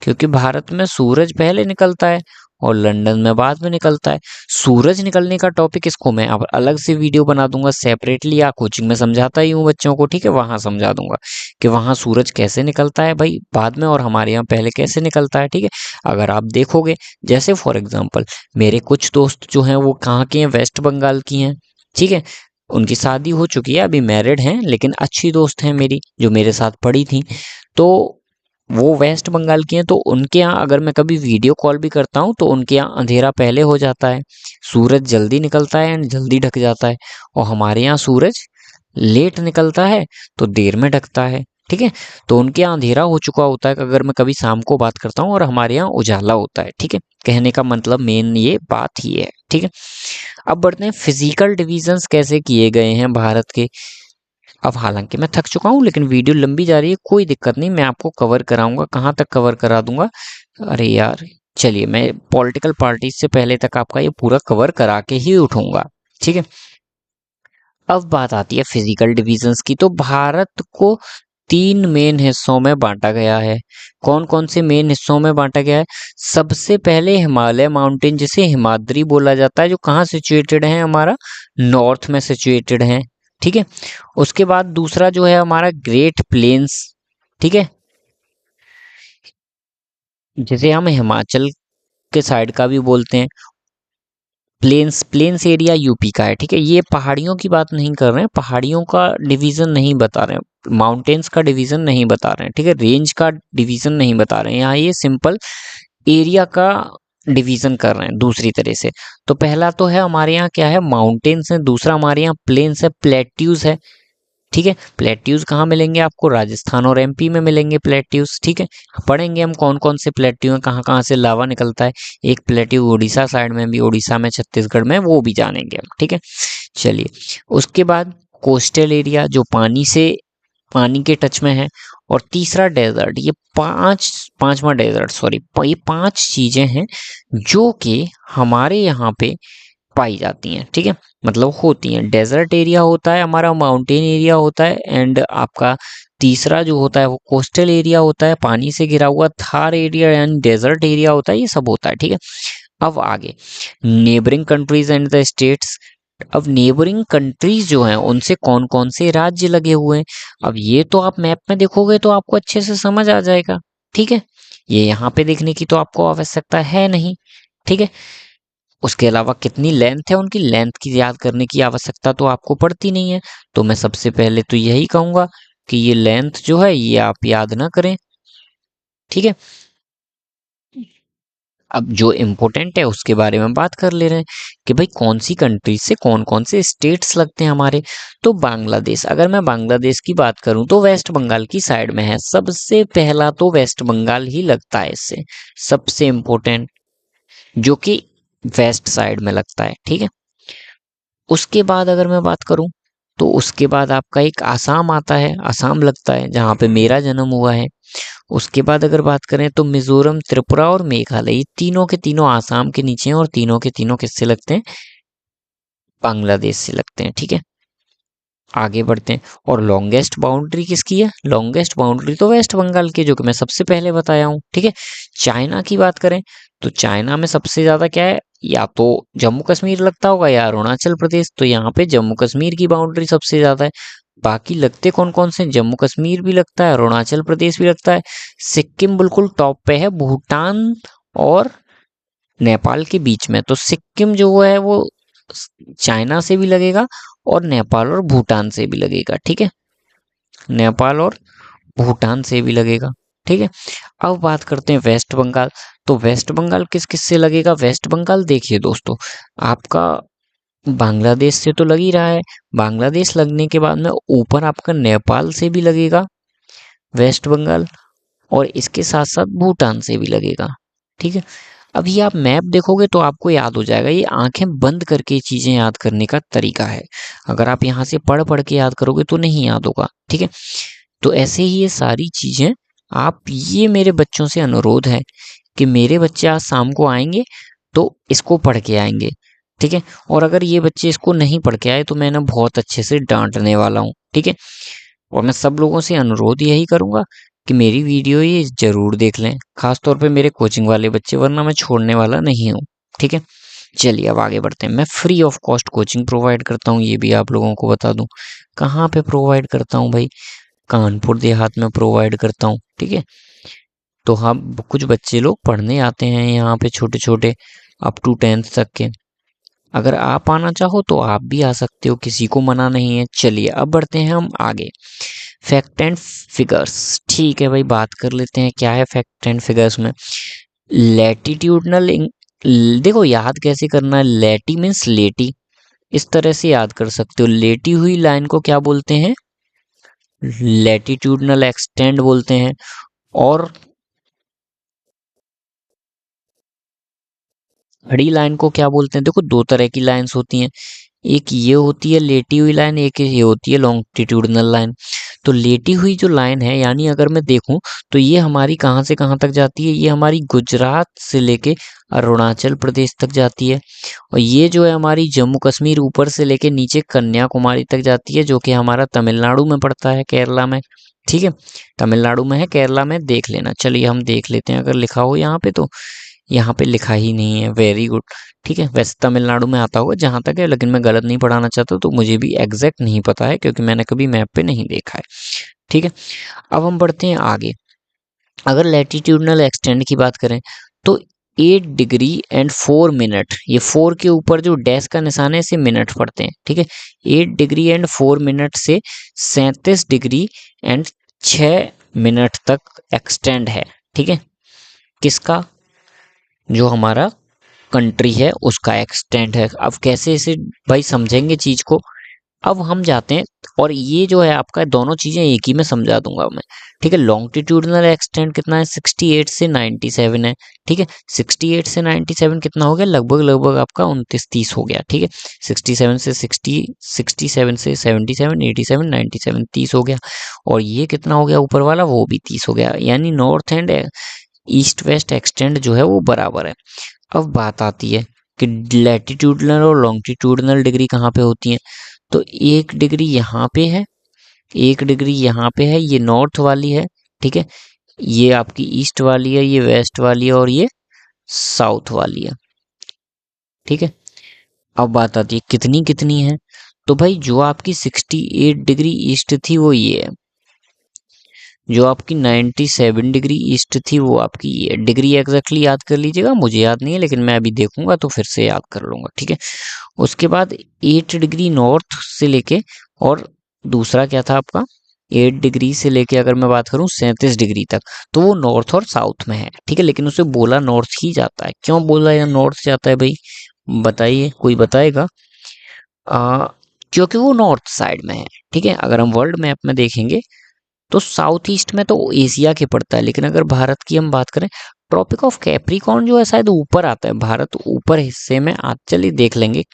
क्योंकि भारत में सूरज पहले निकलता है और लंदन में बाद में निकलता है। सूरज निकलने का टॉपिक इसको मैं अब अलग से वीडियो बना दूंगा सेपरेटली, या कोचिंग में समझाता ही हूँ बच्चों को, ठीक है, वहां समझा दूंगा कि वहां सूरज कैसे निकलता है भाई बाद में, और हमारे यहाँ पहले कैसे निकलता है, ठीक है। अगर आप देखोगे, जैसे फॉर एग्जाम्पल मेरे कुछ दोस्त जो हैं वो कहाँ के हैं? वेस्ट बंगाल की हैं, ठीक है। उनकी शादी हो चुकी है, अभी मैरिड हैं, लेकिन अच्छी दोस्त हैं मेरी जो मेरे साथ पढ़ी थी। तो वो वेस्ट बंगाल की हैं, तो उनके यहाँ अगर मैं कभी वीडियो कॉल भी करता हूँ तो उनके यहाँ अंधेरा पहले हो जाता है, सूरज जल्दी निकलता है एंड जल्दी ढक जाता है। और हमारे यहाँ सूरज लेट निकलता है तो देर में ढकता है, ठीक है। तो उनके यहाँ अंधेरा हो चुका होता है अगर मैं कभी शाम को बात करता हूँ, और हमारे यहाँ उजाला होता है, ठीक है। कहने का मतलब मेन ये बात ही है, ठीक है। अब बढ़ते हैं फिजिकल डिविजन्स कैसे किए गए हैं भारत के। अब हालांकि मैं थक चुका हूँ लेकिन वीडियो लंबी जा रही है, कोई दिक्कत नहीं, मैं आपको कवर कराऊंगा। कहाँ तक कवर करा दूंगा? अरे यार, चलिए मैं पॉलिटिकल पार्टी से पहले तक आपका ये पूरा कवर करा के ही उठूंगा, ठीक है। अब बात आती है फिजिकल डिविजन्स की। तो भारत को 3 मेन हिस्सों में बांटा गया है। कौन कौन से मेन हिस्सों में बांटा गया है? सबसे पहले हिमालय माउंटेन, जिसे हिमाद्री बोला जाता है, जो कहाँ सिचुएटेड है? हमारा नॉर्थ में सिचुएटेड है, ठीक है। उसके बाद दूसरा जो है हमारा ग्रेट प्लेन्स, ठीक है, जिसे हम हिमाचल के साइड का भी बोलते हैं। प्लेन्स, प्लेन्स एरिया यूपी का है, ठीक है। ये पहाड़ियों की बात नहीं कर रहे हैं, पहाड़ियों का डिवीजन नहीं बता रहे हैं, माउंटेन्स का डिवीजन नहीं बता रहे हैं, ठीक है। रेंज का डिवीजन नहीं बता रहे हैं, यहाँ ये सिंपल एरिया का डिवीजन कर रहे हैं दूसरी तरह से। तो पहला तो है हमारे यहाँ क्या है? माउंटेन्स है। दूसरा हमारे यहाँ प्लेन्स है, प्लेट्यूज है, ठीक है। प्लेट्यूज कहाँ मिलेंगे आपको? राजस्थान और एमपी में मिलेंगे प्लेट्यूज, ठीक है। पढ़ेंगे हम कौन कौन से प्लेट्यू हैं, कहाँ कहाँ से लावा निकलता है। एक प्लेट्यू उड़ीसा साइड में भी, उड़ीसा में, छत्तीसगढ़ में, वो भी जानेंगे हम, ठीक है। चलिए, उसके बाद कोस्टल एरिया जो पानी से, पानी के टच में है। और तीसरा डेजर्ट। ये पांचवा डेजर्ट, सॉरी, ये 5 चीजें हैं जो कि हमारे यहाँ पे पाई जाती हैं, ठीक है, मतलब होती हैं। डेजर्ट एरिया होता है हमारा, माउंटेन एरिया होता है, एंड आपका तीसरा जो होता है वो कोस्टल एरिया होता है, पानी से घिरा हुआ। Thar area and desert area होता है, ये सब होता है, ठीक है। अब आगे neighbouring countries and the states. अब नेबरिंग कंट्रीज जो हैं उनसे कौन कौन से राज्य लगे हुए हैं, अब ये तो आप मैप में देखोगे तो आपको अच्छे से समझ आ जाएगा, ठीक है। ये यहाँ पे देखने की तो आपको आवश्यकता है नहीं, ठीक है। उसके अलावा कितनी लेंथ है, उनकी लेंथ की याद करने की आवश्यकता तो आपको पड़ती नहीं है। तो मैं सबसे पहले तो यही कहूंगा कि ये लेंथ जो है ये आप याद ना करें, ठीक है। अब जो इम्पोर्टेंट है उसके बारे में बात कर ले रहे हैं कि भाई कौन सी कंट्री से कौन कौन से स्टेट्स लगते हैं हमारे। तो बांग्लादेश, अगर मैं बांग्लादेश की बात करूं तो वेस्ट बंगाल की साइड में है। सबसे पहला तो वेस्ट बंगाल ही लगता है इससे, सबसे इम्पोर्टेंट, जो कि वेस्ट साइड में लगता है, ठीक है। उसके बाद अगर मैं बात करूं तो उसके बाद आपका एक आसाम आता है, आसाम लगता है जहाँ पे मेरा जन्म हुआ है। उसके बाद अगर बात करें तो मिजोरम, त्रिपुरा और मेघालय, ये तीनों के तीनों आसाम के नीचे हैं, और तीनों के तीनों किससे लगते हैं? बांग्लादेश से लगते हैं, ठीक है। आगे बढ़ते हैं। और लॉन्गेस्ट बाउंड्री किसकी है? लॉन्गेस्ट बाउंड्री तो वेस्ट बंगाल की, जो कि मैं सबसे पहले बताया हूँ, ठीक है। चाइना की बात करें तो चाइना में सबसे ज्यादा क्या है? या तो जम्मू कश्मीर लगता होगा या अरुणाचल प्रदेश। तो यहाँ पे जम्मू कश्मीर की बाउंड्री सबसे ज्यादा है। बाकी लगते कौन कौन से? जम्मू कश्मीर भी लगता है, अरुणाचल प्रदेश भी लगता है, सिक्किम बिल्कुल टॉप पे है, भूटान और नेपाल के बीच में। तो सिक्किम जो है वो चाइना से भी लगेगा और नेपाल और भूटान से भी लगेगा, ठीक है। नेपाल और भूटान से भी लगेगा, ठीक है। अब बात करते हैं वेस्ट बंगाल। तो वेस्ट बंगाल किस किस से लगेगा? वेस्ट बंगाल देखिए दोस्तों, आपका बांग्लादेश से तो लग ही रहा है। बांग्लादेश लगने के बाद में ऊपर आपका नेपाल से भी लगेगा वेस्ट बंगाल, और इसके साथ साथ भूटान से भी लगेगा, ठीक है। अब ये आप मैप देखोगे तो आपको याद हो जाएगा। ये आंखें बंद करके चीजें याद करने का तरीका है। अगर आप यहाँ से पढ़ पढ़ के याद करोगे तो नहीं याद होगा, ठीक है। तो ऐसे ही ये सारी चीजें आप, ये मेरे बच्चों से अनुरोध है कि मेरे बच्चे आज शाम को आएंगे तो इसको पढ़ के आएंगे, ठीक है। और अगर ये बच्चे इसको नहीं पढ़ के आए तो मैं ना बहुत अच्छे से डांटने वाला हूँ, ठीक है। और मैं सब लोगों से अनुरोध यही करूंगा कि मेरी वीडियो ये जरूर देख लें, खास तौर पे मेरे कोचिंग वाले बच्चे, वरना मैं छोड़ने वाला नहीं हूँ, ठीक है। चलिए अब आगे बढ़ते हैं। मैं free of cost coaching provide करता हूँ, ये भी आप लोगों को बता दूं। कहाँ पे प्रोवाइड करता हूँ भाई? कानपुर देहात में प्रोवाइड करता हूँ, ठीक है। तो हाँ, कुछ बच्चे लोग पढ़ने आते हैं यहाँ पे, छोटे छोटे, अप टू 10th तक के। अगर आप आना चाहो तो आप भी आ सकते हो, किसी को मना नहीं है। चलिए अब बढ़ते हैं हम आगे। फैक्ट एंड फिगर्स, ठीक है भाई, बात कर लेते हैं क्या है फैक्ट एंड फिगर्स में। लैटिट्यूडनल, देखो याद कैसे करना है। लैटी मीन्स लेटी, इस तरह से याद कर सकते हो। लेटी हुई लाइन को क्या बोलते हैं? लैटिट्यूडनल एक्सटेंड बोलते हैं। और खड़ी लाइन को क्या बोलते हैं? देखो दो तरह की लाइंस होती हैं, एक ये होती है लेटी हुई लाइन, एक ये होती है लॉन्गिट्यूडिनल लाइन। तो लेटी हुई जो लाइन है, यानी अगर मैं देखूं तो ये हमारी कहाँ से कहाँ तक जाती है? ये हमारी गुजरात से लेके अरुणाचल प्रदेश तक जाती है। और ये जो है हमारी जम्मू कश्मीर ऊपर से लेके नीचे कन्याकुमारी तक जाती है, जो कि हमारा तमिलनाडु में पड़ता है, केरला में, ठीक है। तमिलनाडु में है, केरला में देख लेना। चलिए हम देख लेते हैं अगर लिखा हो यहाँ पे, तो यहाँ पे लिखा ही नहीं है, वेरी गुड, ठीक है। वैसे तमिलनाडु में आता होगा जहां तक है, लेकिन मैं गलत नहीं पढ़ाना चाहता, तो मुझे भी एग्जैक्ट नहीं पता है क्योंकि मैंने कभी मैप पे नहीं देखा है, ठीक है। अब हम बढ़ते हैं आगे। अगर लैटिट्यूडनल एक्सटेंड की बात करें तो 8 डिग्री एंड 4 मिनट, ये 4 के ऊपर जो डैश का निशान है इसे मिनट पढ़ते हैं, ठीक है। 8 डिग्री एंड 4 मिनट से 37 डिग्री एंड 6 मिनट तक एक्सटेंड है, ठीक है। किसका? जो हमारा कंट्री है उसका एक्सटेंट है। अब कैसे इसे भाई समझेंगे चीज को? अब हम जाते हैं, और ये जो है आपका, दोनों चीजें एक ही में समझा दूंगा मैं, ठीक है। लॉन्गिट्यूडिनल एक्सटेंट कितना है? 68 से 97 है, ठीक है। 68 से 97 कितना हो गया? लगभग लगभग आपका 29-30 हो गया, ठीक है। 67 से 60, 67 से 77, 87, 97, 30 हो गया। और ये कितना हो गया ऊपर वाला? वो भी 30 हो गया। यानी north and east west extent जो है वो बराबर है। अब बात आती है कि लैटिट्यूडनल और लॉन्गिट्यूडनल डिग्री कहाँ पे होती है? तो 1 डिग्री यहाँ पे है, 1 डिग्री यहाँ पे है, ये नॉर्थ वाली है, ठीक है। ये आपकी ईस्ट वाली है, ये वेस्ट वाली है, और ये साउथ वाली है, ठीक है। अब बात आती है कितनी कितनी है? तो भाई जो आपकी 68 डिग्री ईस्ट थी वो ये है, जो आपकी 97 डिग्री ईस्ट थी वो आपकी ये डिग्री। एग्जैक्टली याद कर लीजिएगा, मुझे याद नहीं है, लेकिन मैं अभी देखूंगा तो फिर से याद कर लूंगा, ठीक है। उसके बाद 8 डिग्री नॉर्थ से लेके, और दूसरा क्या था आपका? 8 डिग्री से लेके अगर मैं बात करूं 37 डिग्री तक, तो वो नॉर्थ और साउथ में है, ठीक है। लेकिन उसे बोला नॉर्थ ही जाता है, क्यों बोला या नॉर्थ जाता है भाई? बताइए, कोई बताएगा? आ, क्योंकि वो नॉर्थ साइड में है, ठीक है। अगर हम वर्ल्ड मैप में देखेंगे तो साउथ ईस्ट में तो एशिया के पड़ता है, लेकिन अगर भारत की हम बात करें, ट्रॉपिक ऑफ कैप्रिकॉर्न जो है शायद ऊपर आता है, भारत ऊपर हिस्से में आ। चलिए देख लेंगे,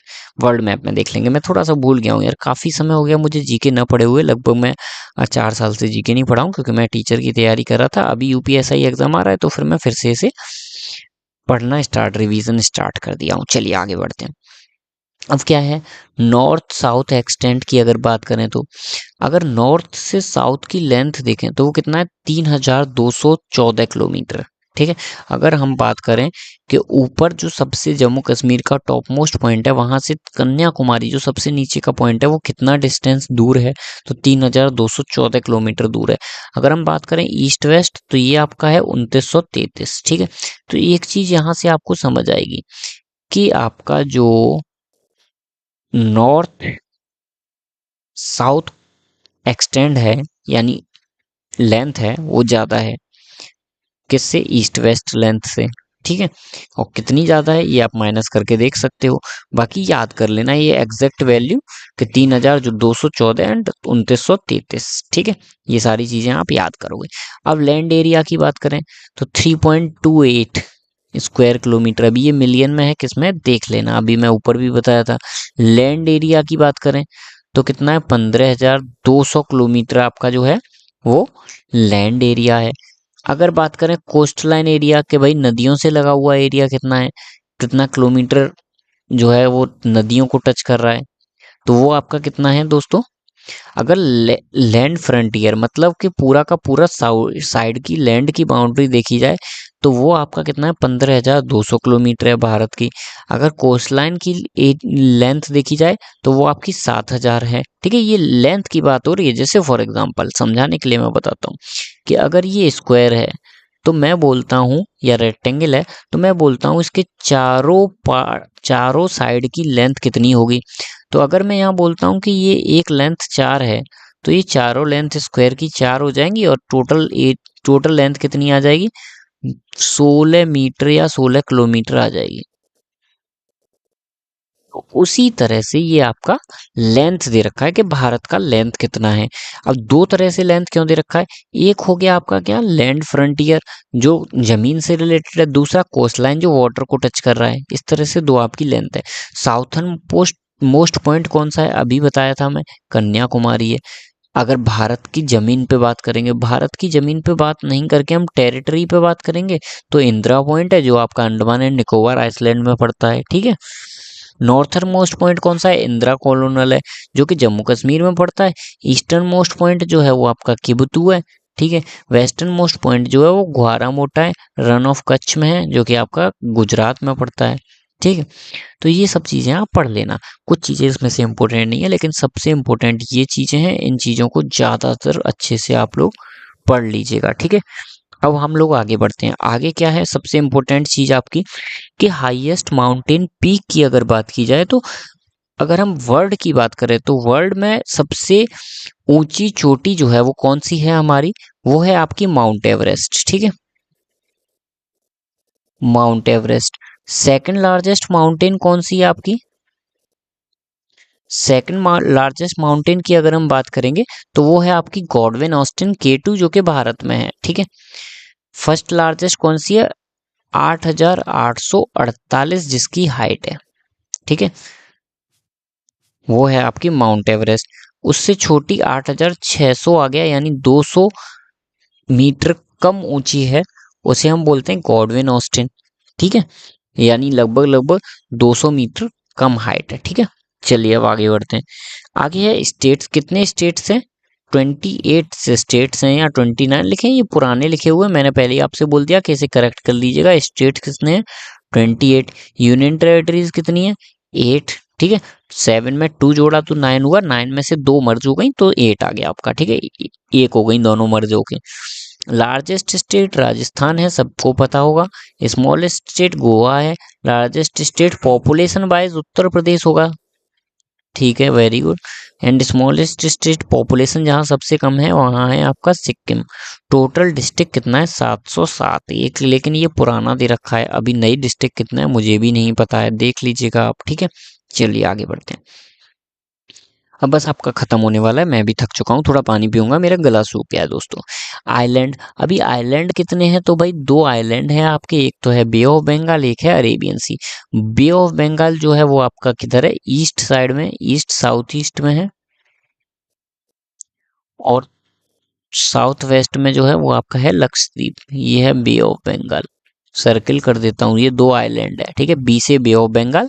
वर्ल्ड मैप में देख लेंगे। मैं थोड़ा सा भूल गया हूँ यार, काफी समय हो गया मुझे जीके न पढ़े हुए, लगभग मैं 4 साल से जीके नहीं पढ़ा हूँ, क्योंकि मैं टीचर की तैयारी कर रहा था। अभी यूपीएसआई एग्जाम आ रहा है तो फिर मैं फिर से इसे पढ़ना स्टार्ट, रिवीजन स्टार्ट कर दिया हूँ। चलिए आगे बढ़ते हैं। अब क्या है, नॉर्थ साउथ एक्सटेंट की अगर बात करें तो, अगर नॉर्थ से साउथ की लेंथ देखें तो वो कितना है? 3214 किलोमीटर, ठीक है। अगर हम बात करें कि ऊपर जो सबसे जम्मू कश्मीर का टॉप मोस्ट पॉइंट है, वहां से कन्याकुमारी जो सबसे नीचे का पॉइंट है, वो कितना डिस्टेंस दूर है? तो 3214 किलोमीटर दूर है। अगर हम बात करें ईस्ट वेस्ट तो ये आपका है 2933, ठीक है। तो एक चीज यहाँ से आपको समझ आएगी कि आपका जो नॉर्थ साउथ एक्सटेंड है, यानी लेंथ है, वो ज्यादा है किससे? ईस्ट वेस्ट लेंथ से, ठीक है। और कितनी ज्यादा है ये आप माइनस करके देख सकते हो। बाकी याद कर लेना ये एग्जैक्ट वैल्यू कि 3000 जो 214 एंड 2933, ठीक है। ये सारी चीजें आप याद करोगे। अब लैंड एरिया की बात करें तो 3.28 स्क्वायर किलोमीटर। अभी ये मिलियन में है, किसमें देख लेना, अभी मैं ऊपर भी बताया था। लैंड एरिया की बात करें तो कितना है, 15,200 किलोमीटर आपका जो है वो लैंड एरिया है। अगर बात करें कोस्ट लाइन एरिया के, भाई नदियों से लगा हुआ एरिया कितना है, कितना किलोमीटर जो है वो नदियों को टच कर रहा है, तो वो आपका कितना है दोस्तों। अगर लैंड फ्रंटियर मतलब कि पूरा का पूरा साइड की लैंड की बाउंड्री देखी जाए तो वो आपका कितना है, 15,200 किलोमीटर है भारत की। अगर कोस्ट लाइन की लेंथ देखी जाए तो वो आपकी 7,000 है। ठीक है, ये लेंथ की बात हो रही है। जैसे फॉर एग्जांपल समझाने के लिए मैं बताता हूँ कि अगर ये स्क्वायर है तो मैं बोलता हूँ, या रेक्टेंगल है तो मैं बोलता हूँ इसके चारों साइड की लेंथ कितनी होगी। तो अगर मैं यहाँ बोलता हूँ कि ये एक लेंथ 4 है, तो ये चारों लेंथ स्क्वायर की 4 हो जाएंगी और टोटल लेंथ कितनी आ जाएगी, 16 मीटर या 16 किलोमीटर आ जाएगी। तो उसी तरह से ये आपका लेंथ दे रखा है कि भारत का लेंथ कितना है। अब दो तरह से लेंथ क्यों दे रखा है, एक हो गया आपका क्या, लैंड फ्रंटियर जो जमीन से रिलेटेड है, दूसरा कोस्ट लाइन जो वाटर को टच कर रहा है। इस तरह से दो आपकी लेंथ है। साउथर्न पोस्ट मोस्ट पॉइंट कौन सा है, अभी बताया था मैं, कन्याकुमारी है। अगर भारत की जमीन पे बात करेंगे, भारत की जमीन पे बात नहीं करके हम टेरिटरी पे बात करेंगे, तो इंदिरा पॉइंट है जो आपका अंडमान एंड निकोबार आइसलैंड में पड़ता है। ठीक है, नॉर्थर्न मोस्ट पॉइंट कौन सा है, इंदिरा कॉलोनल है जो कि जम्मू कश्मीर में पड़ता है। ईस्टर्न मोस्ट पॉइंट जो है वो आपका किबुतु है। ठीक है, वेस्टर्न मोस्ट पॉइंट जो है वो ग्वारा मोटा है, रन ऑफ कच्छ में है जो कि आपका गुजरात में पड़ता है। ठीक है, तो ये सब चीज़ें आप पढ़ लेना। कुछ चीज़ें इसमें से इम्पोर्टेंट नहीं है, लेकिन सबसे इम्पोर्टेंट ये चीज़ें हैं, इन चीज़ों को ज़्यादातर अच्छे से आप लोग पढ़ लीजिएगा। ठीक है, अब हम लोग आगे बढ़ते हैं। आगे क्या है सबसे इम्पोर्टेंट चीज़ आपकी, कि हाईएस्ट माउंटेन पीक की अगर बात की जाए तो, अगर हम वर्ल्ड की बात करें तो वर्ल्ड में सबसे ऊंची चोटी जो है वो कौन सी है हमारी, वो है आपकी माउंट एवरेस्ट। ठीक है, mount Everest. Second largest mountain कौन सी है आपकी, सेकंड लार्जेस्ट माउंटेन की अगर हम बात करेंगे तो वो है आपकी गॉडविन ऑस्टिन K2 जो कि भारत में है। ठीक है, फर्स्ट लार्जेस्ट कौन सी है, 8,848 जिसकी हाइट है। ठीक है, वो है आपकी माउंट एवरेस्ट। उससे छोटी 8,600 आ गया, यानी 200 मीटर कम ऊंची है, उसे हम बोलते हैं गॉडविन ऑस्टिन। ठीक है, यानी लगभग लगभग 200 मीटर कम हाइट है। ठीक है, चलिए अब आगे बढ़ते हैं। आगे है स्टेट्स, कितने स्टेट्स हैं, 28 स्टेट्स हैं या 29 लिखे हैं, ये पुराने लिखे हुए, मैंने पहले ही आपसे बोल दिया कि इसे करेक्ट कर लीजिएगा। स्टेट्स कितने हैं, 28। यूनियन टेरिटरीज कितनी है, 8। ठीक है, 7 में 2 जोड़ा तो 9 हुआ, 9 में से 2 मर्ज हो गई तो 8 आ गया आपका। ठीक है, एक हो गई दोनों मर्ज होके। लार्जेस्ट स्टेट राजस्थान है, सबको पता होगा। स्मॉलेस्ट स्टेट गोवा है। Largest state population wise Uttar Pradesh होगा। ठीक है, very good. And smallest state population जहाँ सबसे कम है वहाँ है आपका सिक्किम। टोटल डिस्ट्रिक्ट कितना है, 707। एक लेकिन ये पुराना दे रखा है, अभी नई डिस्ट्रिक्ट कितना है मुझे भी नहीं पता है, देख लीजिएगा आप। ठीक है, चलिए आगे बढ़ते हैं। अब बस आपका खत्म होने वाला है, मैं भी थक चुका हूँ, थोड़ा पानी पीऊंगा, मेरा गला सूख गया है दोस्तों। आइलैंड, अभी आइलैंड कितने हैं, तो भाई 2 आइलैंड हैं आपके, एक तो है बे ऑफ बंगाल, एक है Arabian sea. Bay of Bengal जो है वो आपका किधर है, ईस्ट साइड में, ईस्ट साउथ ईस्ट में है। और साउथ वेस्ट में जो है वो आपका है लक्षद्वीप, ये है बे ऑफ बंगाल। सर्किल कर देता हूँ, ये 2 आइलैंड है। ठीक है, बी से बे ऑफ बंगाल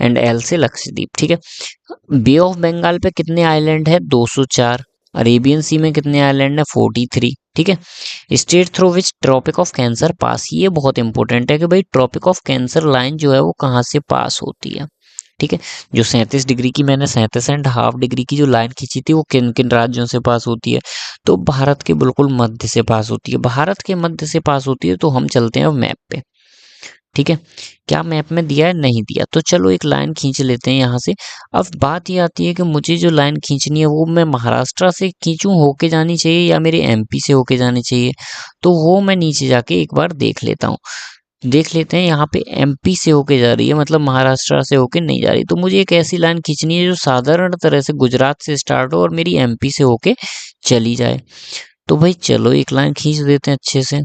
एंड एल से लक्षद्वीप। ठीक है, बे ऑफ बंगाल पे कितने आइलैंड है, 204। अरेबियन सी में कितने आइलैंड है, 43। ठीक है, state through which tropic of cancer pass, ये बहुत इंपॉर्टेंट है कि भाई ट्रॉपिक ऑफ कैंसर लाइन जो है वो कहाँ से पास होती है। ठीक है, जो 37 डिग्री की मैंने 37.5 डिग्री की जो लाइन खींची थी वो किन किन राज्यों से पास होती है, तो भारत के बिल्कुल मध्य से पास होती है। भारत के मध्य से पास होती है, तो हम चलते हैं मैप पे। ठीक है, क्या मैप में दिया है, नहीं दिया, तो चलो एक लाइन खींच लेते हैं यहाँ से। अब बात ये आती है कि मुझे जो लाइन खींचनी है वो मैं महाराष्ट्र से खींचूं, होके जानी चाहिए, या मेरे एमपी से होके जानी चाहिए, तो वो मैं नीचे जाके एक बार देख लेता हूँ। देख लेते हैं, यहाँ पे एमपी से होके जा रही है, मतलब महाराष्ट्र से होके नहीं जा रही। तो मुझे एक ऐसी लाइन खींचनी है जो साधारण तरह से गुजरात से स्टार्ट हो और मेरी एमपी से होके चली जाए। तो भाई चलो एक लाइन खींच देते हैं अच्छे से।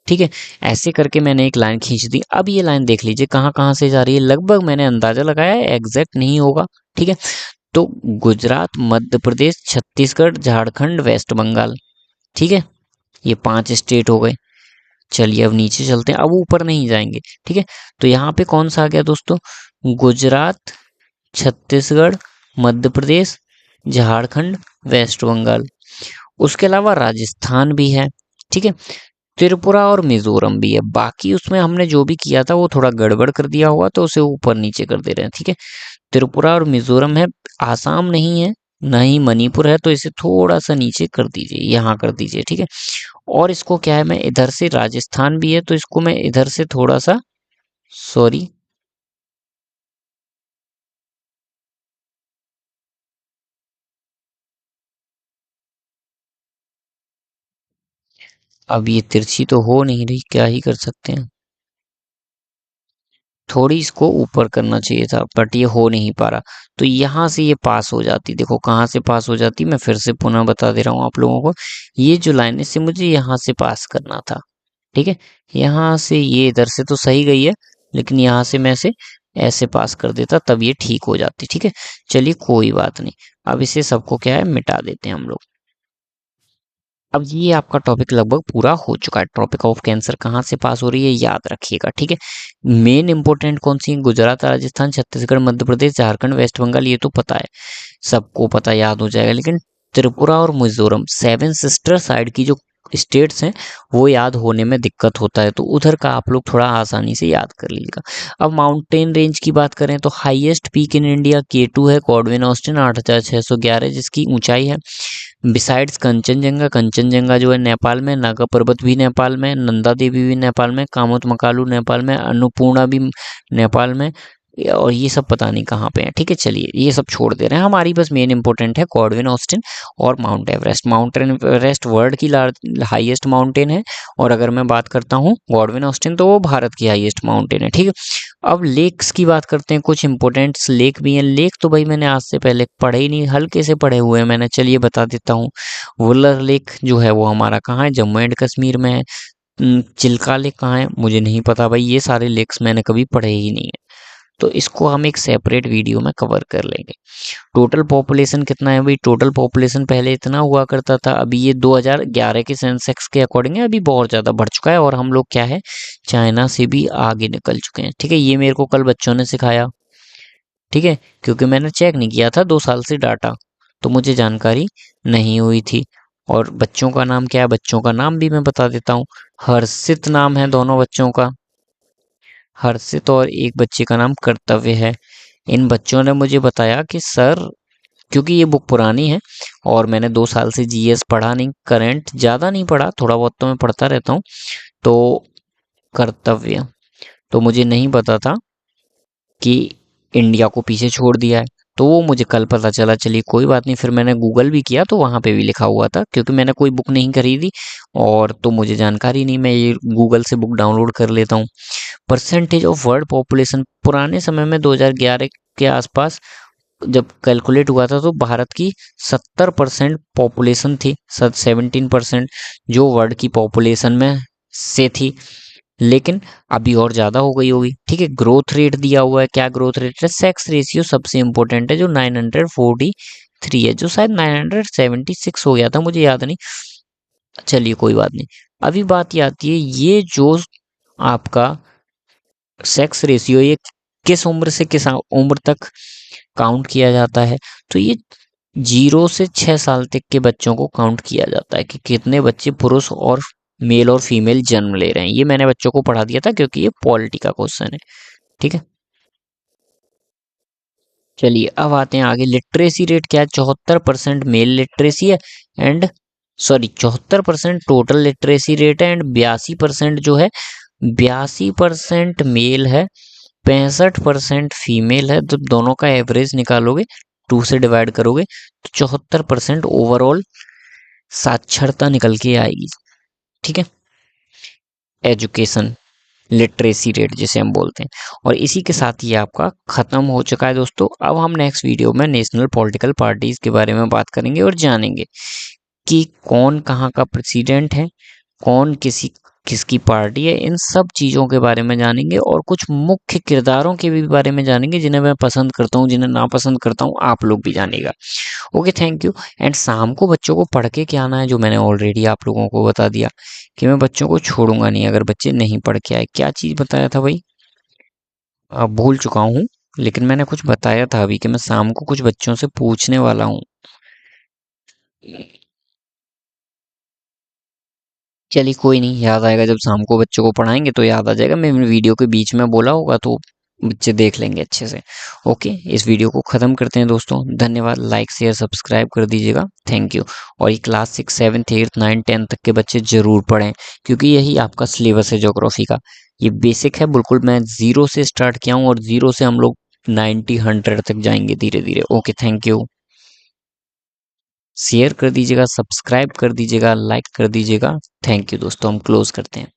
ठीक है, ऐसे करके मैंने एक लाइन खींच दी। अब ये लाइन देख लीजिए कहाँ कहाँ से जा रही है, लगभग मैंने अंदाजा लगाया है, एग्जैक्ट नहीं होगा। ठीक है, तो गुजरात, मध्य प्रदेश, छत्तीसगढ़, झारखंड, वेस्ट बंगाल। ठीक है, ये 5 स्टेट हो गए। चलिए अब नीचे चलते हैं, अब ऊपर नहीं जाएंगे। ठीक है, तो यहाँ पे कौन सा आ गया दोस्तों, गुजरात, छत्तीसगढ़, मध्य प्रदेश, झारखंड, वेस्ट बंगाल। उसके अलावा राजस्थान भी है। ठीक है, त्रिपुरा और मिजोरम भी है। बाकी उसमें हमने जो भी किया था वो थोड़ा गड़बड़ कर दिया होगा, तो उसे ऊपर नीचे कर दे रहे हैं। ठीक है, त्रिपुरा और मिजोरम है, आसाम नहीं है, ना ही मणिपुर है, तो इसे थोड़ा सा नीचे कर दीजिए, यहाँ कर दीजिए। ठीक है, और इसको क्या है, मैं इधर से, राजस्थान भी है तो इसको मैं इधर से थोड़ा सा, सॉरी, अब ये तिरछी तो हो नहीं रही, क्या ही कर सकते हैं। थोड़ी इसको ऊपर करना चाहिए था, बट ये हो नहीं पा रहा। तो यहाँ से ये पास हो जाती, देखो कहाँ से पास हो जाती, मैं फिर से पुनः बता दे रहा हूँ आप लोगों को। ये जो लाइन है, इसे मुझे यहाँ से पास करना था। ठीक है, यहाँ से ये इधर से तो सही गई है, लेकिन यहाँ से मैं इसे ऐसे पास कर देता तब ये ठीक हो जाती। ठीक है, चलिए कोई बात नहीं। अब इसे सबको क्या है, मिटा देते हैं हम लोग। अब ये आपका टॉपिक लगभग पूरा हो चुका है। ट्रॉपिक ऑफ कैंसर कहाँ से पास हो रही है, याद रखिएगा। ठीक है, मेन इंपॉर्टेंट कौन सी है, गुजरात, राजस्थान, छत्तीसगढ़, मध्य प्रदेश, झारखंड, वेस्ट बंगाल, ये तो पता है, सबको पता, याद हो जाएगा। लेकिन त्रिपुरा और मिजोरम, सेवन सिस्टर साइड की जो स्टेट्स हैं, वो याद होने में दिक्कत होता है, तो उधर का आप लोग थोड़ा आसानी से याद कर लीजिएगा। अब माउंटेन रेंज की बात करें तो highest peak in India K2 है, गॉडविन ऑस्टिन 8611 जिसकी ऊंचाई है। बिसाइड्स कंचनजंगा, कंचनजंगा जो है नेपाल में, नागा पर्वत भी नेपाल में, नंदा देवी भी नेपाल में, कामोत मकालू नेपाल में, अन्नपूर्णा भी नेपाल में, और ये सब पता नहीं कहाँ पे है। ठीक है, चलिए ये सब छोड़ दे रहे हैं, हमारी बस मेन इंपॉर्टेंट है गॉडविन ऑस्टिन और mount Everest. Mount Everest world की हाईएस्ट माउंटेन है, और अगर मैं बात करता हूँ गॉडविन ऑस्टिन, तो वो भारत की हाईएस्ट माउंटेन है। ठीक है, अब लेक्स की बात करते हैं, कुछ इंपॉर्टेंट लेक भी हैं। लेक तो भाई मैंने आज से पहले पढ़े ही नहीं, हल्के से पढ़े हुए हैं मैंने, चलिए बता देता हूँ। वुलर लेक जो है वो हमारा कहाँ है, जम्मू एंड कश्मीर में है। चिल्का लेक कहाँ है, मुझे नहीं पता भाई, ये सारे लेक्स मैंने कभी पढ़े ही नहीं है, तो इसको हम एक सेपरेट वीडियो में कवर कर लेंगे। टोटल पॉपुलेशन कितना है भाई, टोटल पॉपुलेशन पहले इतना हुआ करता था, अभी ये 2011 के सेंसेक्स के अकॉर्डिंग है, अभी बहुत ज़्यादा बढ़ चुका है, और हम लोग क्या है, चाइना से भी आगे निकल चुके हैं। ठीक है, ये मेरे को कल बच्चों ने सिखाया। ठीक है, क्योंकि मैंने चेक नहीं किया था 2 साल से डाटा, तो मुझे जानकारी नहीं हुई थी। और बच्चों का नाम क्या है, बच्चों का नाम भी मैं बता देता हूँ। हर्षित नाम है दोनों बच्चों का, हर्षित, और एक बच्चे का नाम कर्तव्य है। इन बच्चों ने मुझे बताया कि सर, क्योंकि ये बुक पुरानी है और मैंने 2 साल से जीएस पढ़ा नहीं, करंट ज़्यादा नहीं पढ़ा, थोड़ा बहुत तो मैं पढ़ता रहता हूँ, तो कर्तव्य, तो मुझे नहीं पता था कि इंडिया को पीछे छोड़ दिया है, तो वो मुझे कल पता चला। चलिए कोई बात नहीं, फिर मैंने गूगल भी किया तो वहाँ पे भी लिखा हुआ था, क्योंकि मैंने कोई बुक नहीं खरीदी और तो मुझे जानकारी नहीं, मैं ये गूगल से बुक डाउनलोड कर लेता हूँ। परसेंटेज ऑफ वर्ल्ड पॉपुलेशन पुराने समय में 2011 के आसपास जब कैलकुलेट हुआ था, तो भारत की 70% पॉपुलेशन थी, 17% जो वर्ल्ड की पॉपुलेशन में से थी। लेकिन अभी और ज़्यादा हो गई होगी। ठीक है, ग्रोथ रेट दिया हुआ है, क्या ग्रोथ रेट है, सेक्स रेशियो सबसे इंपॉर्टेंट है, जो 943 है, जो शायद 976 हो गया था, मुझे याद नहीं। चलिए कोई बात नहीं, अभी बात ये आती है, ये जो आपका सेक्स रेशियो, ये किस उम्र से किस उम्र तक काउंट किया जाता है, तो ये 0 से 6 साल तक के बच्चों को काउंट किया जाता है कि कितने बच्चे पुरुष और मेल और फीमेल जन्म ले रहे हैं। ये मैंने बच्चों को पढ़ा दिया था, क्योंकि ये पॉलिटी का क्वेश्चन है। ठीक है, चलिए अब आते हैं आगे। लिटरेसी रेट क्या है, 74% मेल लिटरेसी है, and sorry 74% total literacy rate है, एंड 82% जो है, 82% मेल है, 65% फीमेल है। तो दोनों का एवरेज निकालोगे, 2 से डिवाइड करोगे, तो 74% ओवरऑल साक्षरता निकल के आएगी। ठीक है, एजुकेशन लिटरेसी रेट जिसे हम बोलते हैं। और इसी के साथ ये आपका खत्म हो चुका है दोस्तों। अब हम नेक्स्ट वीडियो में नेशनल पॉलिटिकल पार्टीज के बारे में बात करेंगे और जानेंगे कि कौन कहाँ का प्रेसिडेंट है, कौन किसी किसकी पार्टी है, इन सब चीज़ों के बारे में जानेंगे और कुछ मुख्य किरदारों के भी बारे में जानेंगे जिन्हें मैं पसंद करता हूँ, जिन्हें नापसंद करता हूँ, आप लोग भी जानिएगा। Okay, thank you. एंड शाम को बच्चों को पढ़ के क्या आना है, जो मैंने ऑलरेडी आप लोगों को बता दिया कि मैं बच्चों को छोड़ूंगा नहीं अगर बच्चे नहीं पढ़ के आए। क्या चीज़ बताया था भाई, भूल चुका हूँ, लेकिन मैंने कुछ बताया था अभी कि मैं शाम को कुछ बच्चों से पूछने वाला हूँ। चलिए कोई नहीं, याद आएगा जब शाम को बच्चों को पढ़ाएंगे तो याद आ जाएगा। मैंने वीडियो के बीच में बोला होगा तो बच्चे देख लेंगे अच्छे से। ओके, इस वीडियो को ख़त्म करते हैं दोस्तों। धन्यवाद, लाइक शेयर सब्सक्राइब कर दीजिएगा। Thank you. और ये क्लास 6 7 8 9 10 तक के बच्चे ज़रूर पढ़ें, क्योंकि यही आपका सिलेबस है ज्योग्राफी का। ये बेसिक है बिल्कुल, मैं ज़ीरो से स्टार्ट किया हूँ और ज़ीरो से हम लोग 90 100 तक जाएंगे धीरे धीरे। Okay, thank you. शेयर कर दीजिएगा, सब्सक्राइब कर दीजिएगा, लाइक कर दीजिएगा। थैंक यू दोस्तों, हम क्लोज करते हैं।